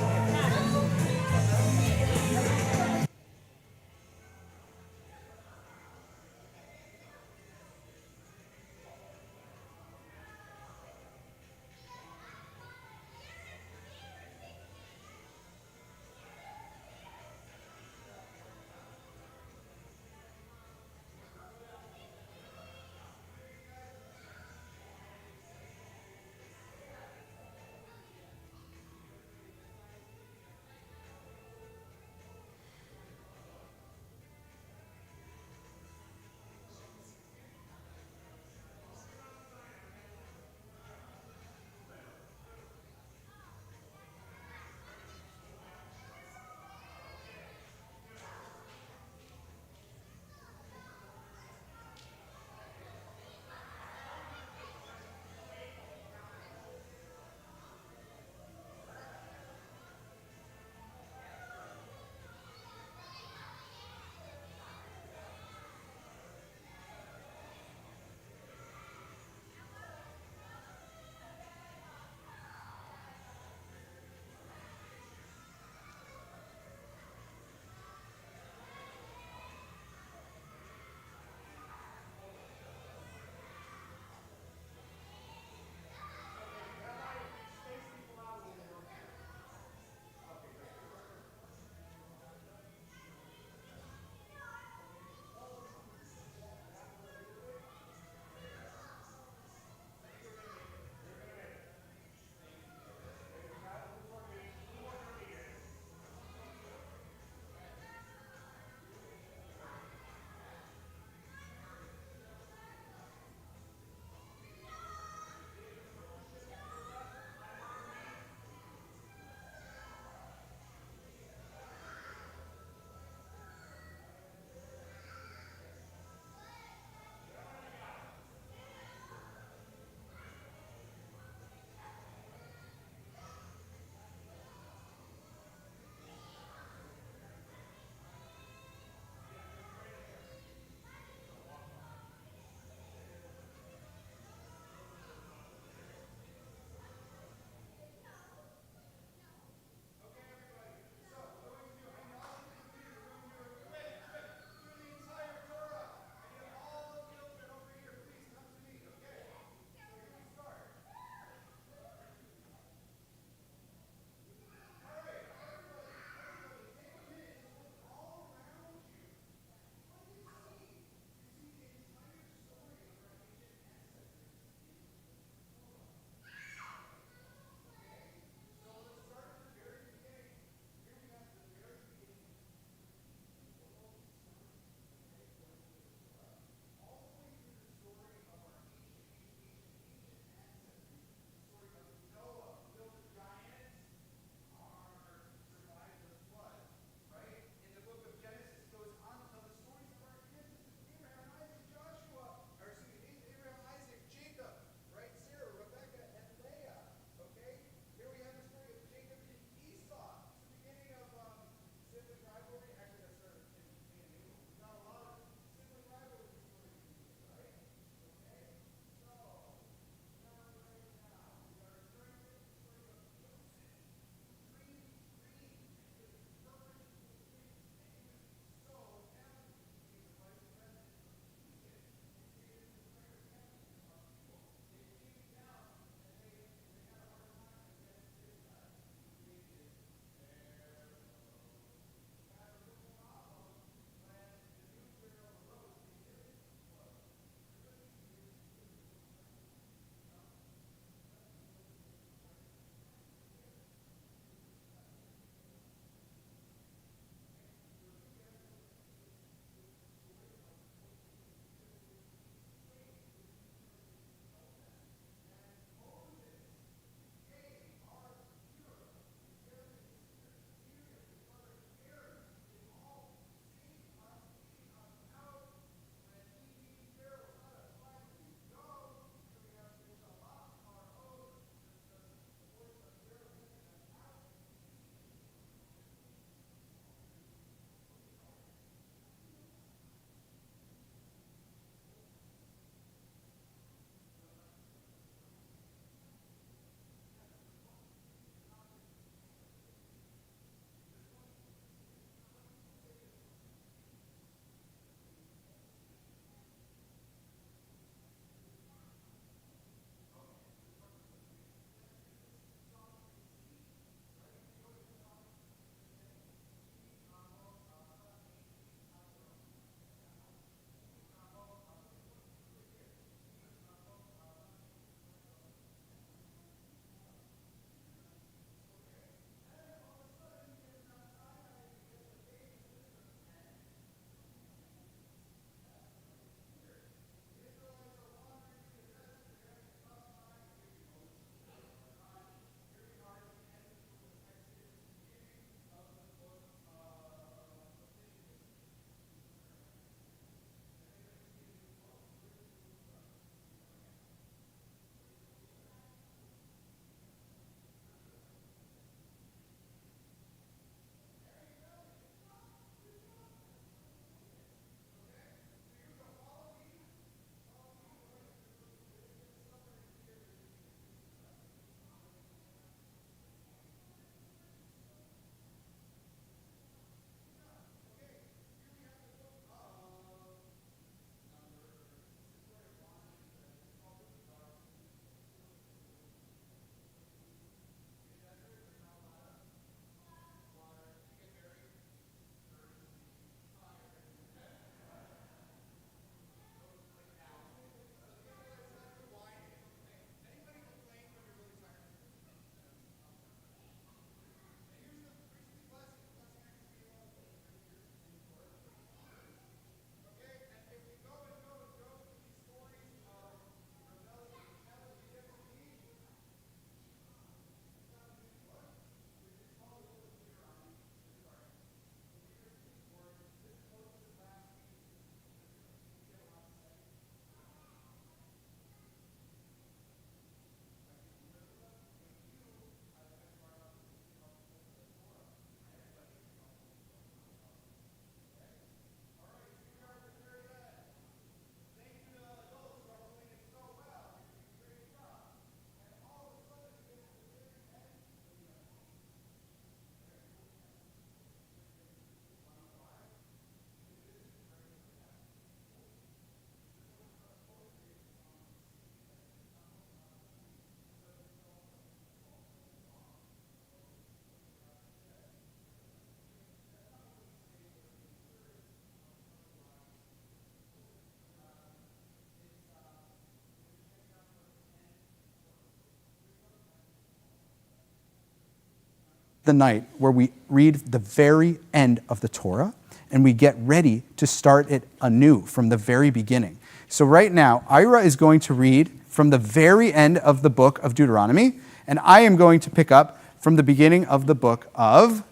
the night where we read the very end of the Torah and we get ready to start it anew from the very beginning. So right now, Ira is going to read from the very end of the book of Deuteronomy, and I am going to pick up from the beginning of the book of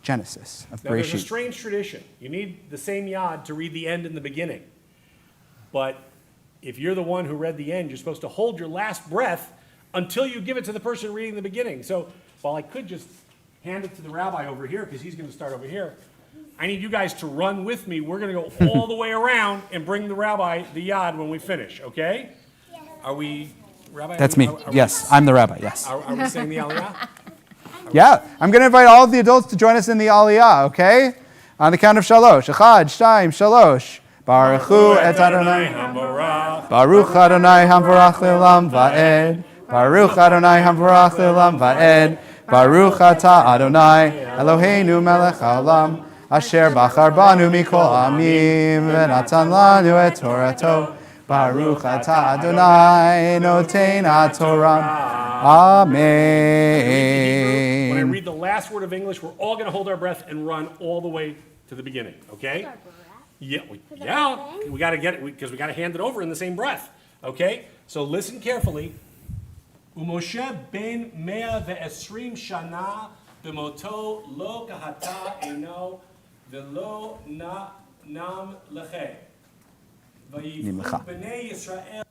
Genesis, of Now, there's a Bereshit. strange tradition. You need the same yad to read the end and the beginning. But if you're the one who read the end, you're supposed to hold your last breath until you give it to the person reading the beginning. So while I could just hand it to the rabbi over here, because he's going to start over here, I need you guys to run with me. We're going to go all the way around and bring the rabbi the yad when we finish, okay? Are we, Rabbi? That's me. Yes, I'm the rabbi, yes. Are we saying the aliyah? Yeah, I'm going to invite all of the adults to join us in the aliyah, okay? On the count of shalosh. Echad, shtayim, shalosh. Baruch hu et Adonai. Baruch Adonai hamvarach le'olam va'ed. Baruch Adonai hamvarach le'olam va'ed. Baruch atah Adonai Eloheinu melech haolam. Asher bachar banu mikol amim v'natan lanu et Torato. Baruch atah Adonai noten haTorah. Amen. When I read the last word of English, we're all going to hold our breath and run all the way to the beginning, okay? Yeah, we got to get it because we got to hand it over in the same breath, okay? So listen carefully. Umoshe ben 120 shana b'moto lo kahata eno v'lo nam leche. Vayivchu b'nei Yisrael.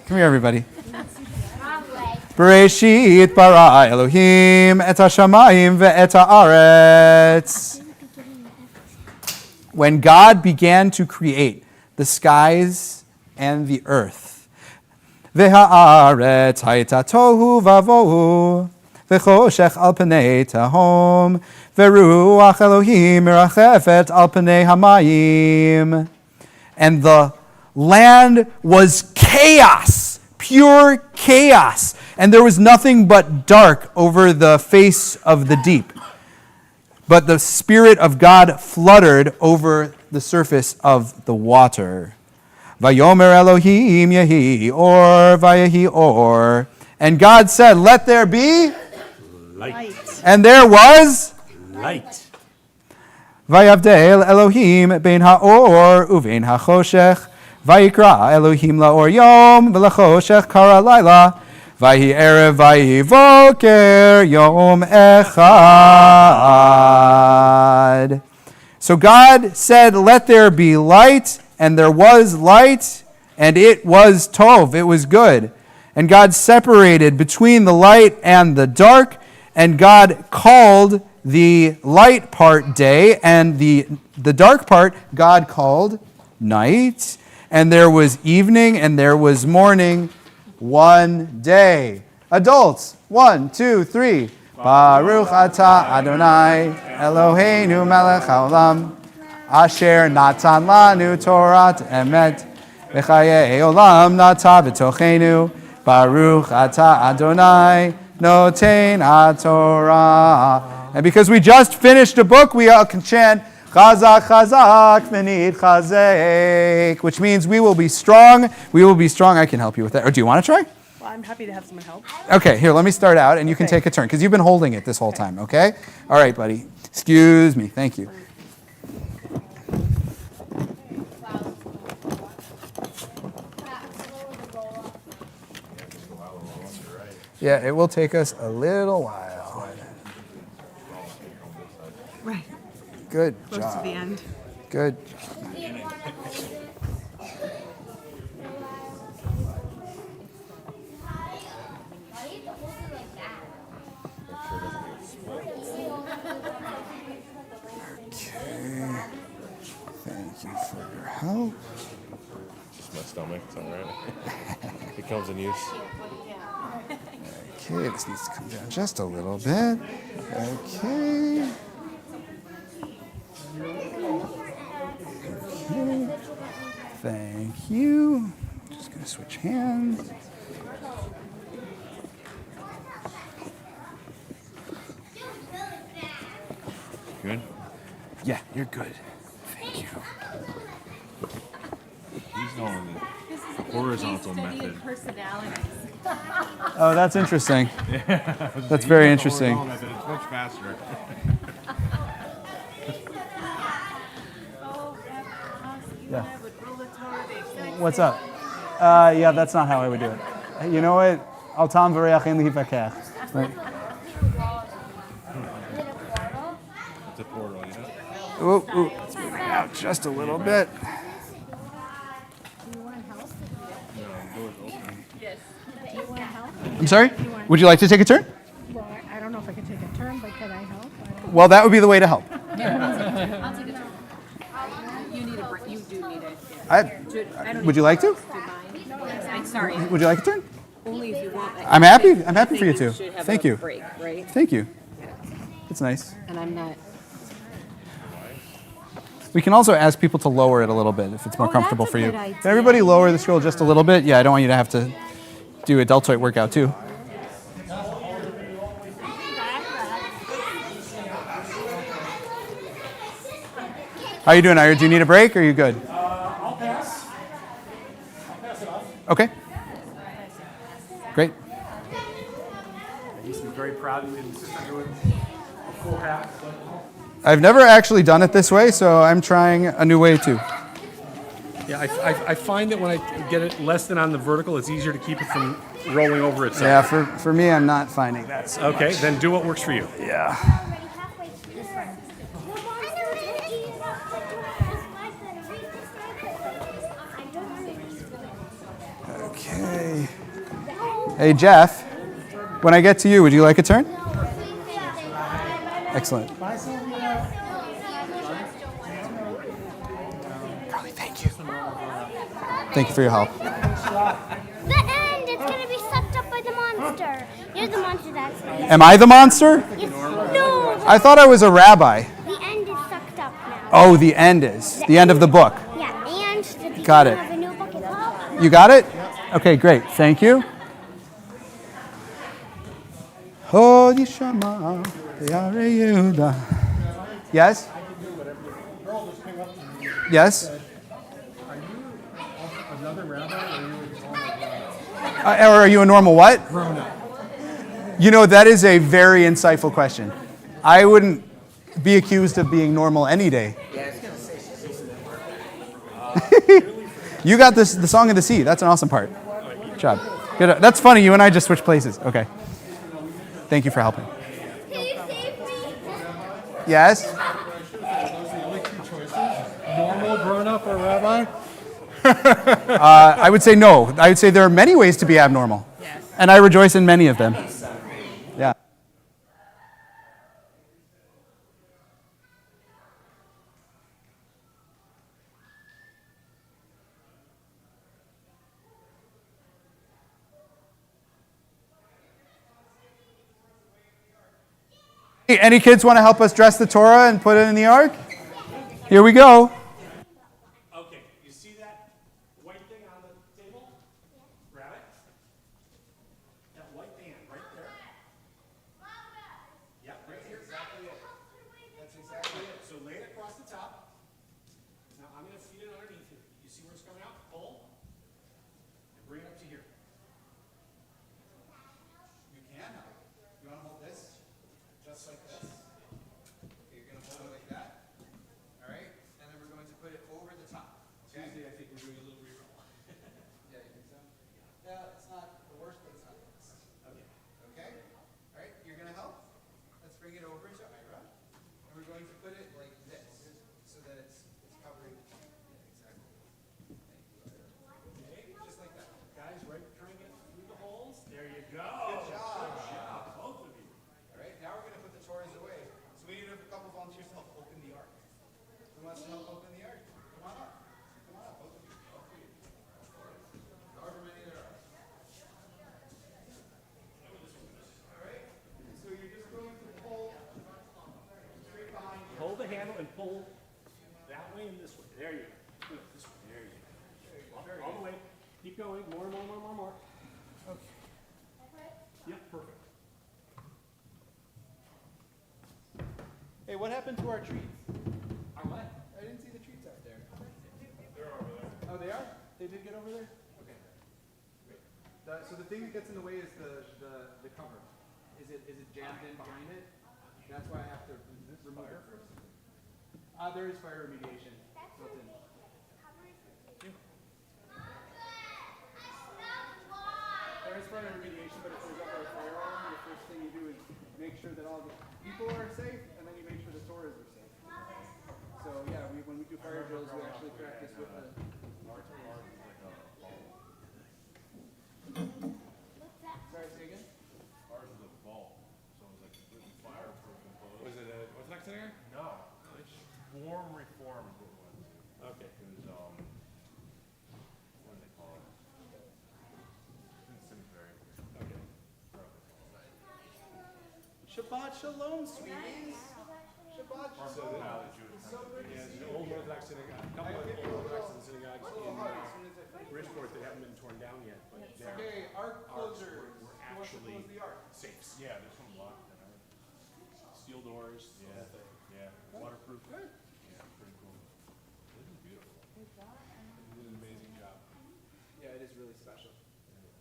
Come here, everybody. Bereshit bara Elohim et hashamayim ve'et haaretz. When God began to create the skies and the earth, ve'haaretz hayta tohu vavohu ve'choshech al pnei tahom ve'ruach Elohim mirachefet al pnei hamayim. And the land was chaos, pure chaos, and there was nothing but dark over the face of the deep. But the Spirit of God fluttered over the surface of the water. Vayomer Elohim yehi or vayehi or. And God said, let there be Light. And there was Light. Vayavdel Elohim bein haor uvein hachoshech. Vayikra Elohim laor yom v'lachoshech kara laila. Vayhi erev vayhi voker yom echad. So God said, let there be light, and there was light, and it was tov, it was good. And God separated between the light and the dark, and God called the light part day, and the dark part God called night. And there was evening and there was morning, one day. Adults, 1, 2, 3. Baruch atah Adonai Eloheinu melech haolam asher natan lanu Torah emet v'chayei olam nata b'tochenu Baruch atah Adonai noten haTorah. And because we just finished a book, we all can chant Chazak, chazak, v'nid chazek, which means we will be strong. We will be strong. I can help you with that. Or do you want to try? Well, I'm happy to have someone help. Okay, here, let me start out, and you can Okay. take a turn, because you've been holding it this whole time, okay? All right, buddy. Excuse me. Thank you. Yeah, it will take us a little while. Right. Good Close to the job. end. Good. Okay. Thank you for your help. Just my stomach, it's all right. It comes in use. Okay, this needs to come down just a little bit. Okay. Okay. Thank you. Just going to switch hands. Good? Yeah, you're good. Thank you. He's going the horizontal method. Oh, that's interesting. That's very interesting. It's much faster. Yeah. What's up? Yeah, that's not how I would do it. You know what? Al tam v'reach ein lihivakech. Right. It's a portal, you know? Ooh, ooh. Let's move it out just a little bit. I'm sorry? Would you like to take a turn? Well, I don't know if I can take a turn, but can I help? I don't Well, that would be the way to help. I'll take a turn. You need a break. You do need it. I, would you like to? I'm sorry. Would you like a turn? Only if you want. I'm happy. I'm happy for you to. too. Thank you. Break, right? Thank you. That's nice. And I'm not. We can also ask people to lower it a little bit if it's more Oh, comfortable that's for a you. good idea. Can everybody lower the scroll just a little bit? Yeah, I don't want you to have to do a deltoid workout too. How you doing, Ira? Do you need a break or are you good? I'll pass. I'll pass it off. Okay. Great. I used to be very proud of you and insist on doing a full half. I've never actually done it this way, so I'm trying a new way too. Yeah, I find that when I get it less than on the vertical, it's easier to keep it from rolling over itself. Yeah, for me, I'm not finding that so Okay, much. then do what works for you. Yeah. Okay. Hey, Jeff, when I get to you, would you like a turn? Excellent. Carly, thank you. Thank you for your help. The end! It's gonna be sucked up by the monster. You're the monster that's Am I the monster? No! I thought I was a rabbi. The end is sucked up now. Oh, the end is. The end of the book. Yeah, and the beginning Got it. of a new book as well. You got it? Okay, great. Thank you. Holy Shama, Yare Yehuda. Yes? Yes? Or are you a normal what? You know, that is a very insightful question. I wouldn't be accused of being normal any day. You got this, the Song of the Sea. That's an awesome part. Good job. Good. That's funny. You and I just switched places. Okay. Thank you for helping. Can you save me? Yes? Normal, grown up, or rabbi? I would say no. I would say there are many ways to be abnormal. Yes. And I rejoice in many of them. Yeah. Any kids want to help us dress the Torah and put it in the ark? Here we go. Okay, you see that white thing on the table? Grab it. That white band right there. Yep, right here. Exactly it. That's exactly it. So lay it across the top. Now I'm going to feed it underneath here. You see where it's coming out? Pull. And bring it up to here. You can help. You want to hold this? Just like this. Okay, you're going to hold it like that. All right? And then we're going to put it over the top. Okay? Tuesday, I think we're doing a little reroll. Yeah, you think so? Yeah, it's not the worst, but it's not the best. Okay. Okay? All right, you're going to help? Let's bring it over to Ira. And we're going to put it like this so that it's covering. Yeah, exactly. Thank you, Ira. Okay, just like that. Guys, right, try and get through the holes. There you go. Good job. Good job, both of you. All right, now we're going to put the Torahs away. So we need a couple volunteers to help open the ark. Who wants to help open the ark? Come on up. Come on up, both of you. All three of you. However many there are. All right, so you're just going to pull straight behind you. Hold the handle and pull that way and this way. There you go. This way. There you go. All the way. Keep going. More. Okay. Yep, perfect. Hey, what happened to our treats? Our what? I didn't see the treats out there. They're over there. Oh, they are? They did get over there? Okay. Great. So the thing that gets in the way is the cover. Is it jammed in behind it? That's why I have to remove it first. There is fire remediation built in. There is fire remediation, but if there's ever a fire alarm, the first thing you do is make sure that all the people are safe, and then you make sure the Torahs are safe. So yeah, when we do fire drills, we actually practice with the. Sorry, say again? Ours is a vault, so it was like completely fireproof and closed. What's next in here? No, it's swarm reform is what it was. Okay. It was, what do they call it? In Simsbury. Okay. Shabbat shalom, sweeties. Shabbat shalom. So good to see you. Old Orthodox synagogue, a couple of Old Orthodox synagogues in Bridgeport that haven't been torn down yet, but they're Okay, ark closers. we're Who wants to actually close the ark? safes. Yeah, this one's locked. Steel doors, the whole thing. Yeah, waterproof. Good. Yeah, pretty cool. This is beautiful. You did an amazing job. Yeah, it is really special.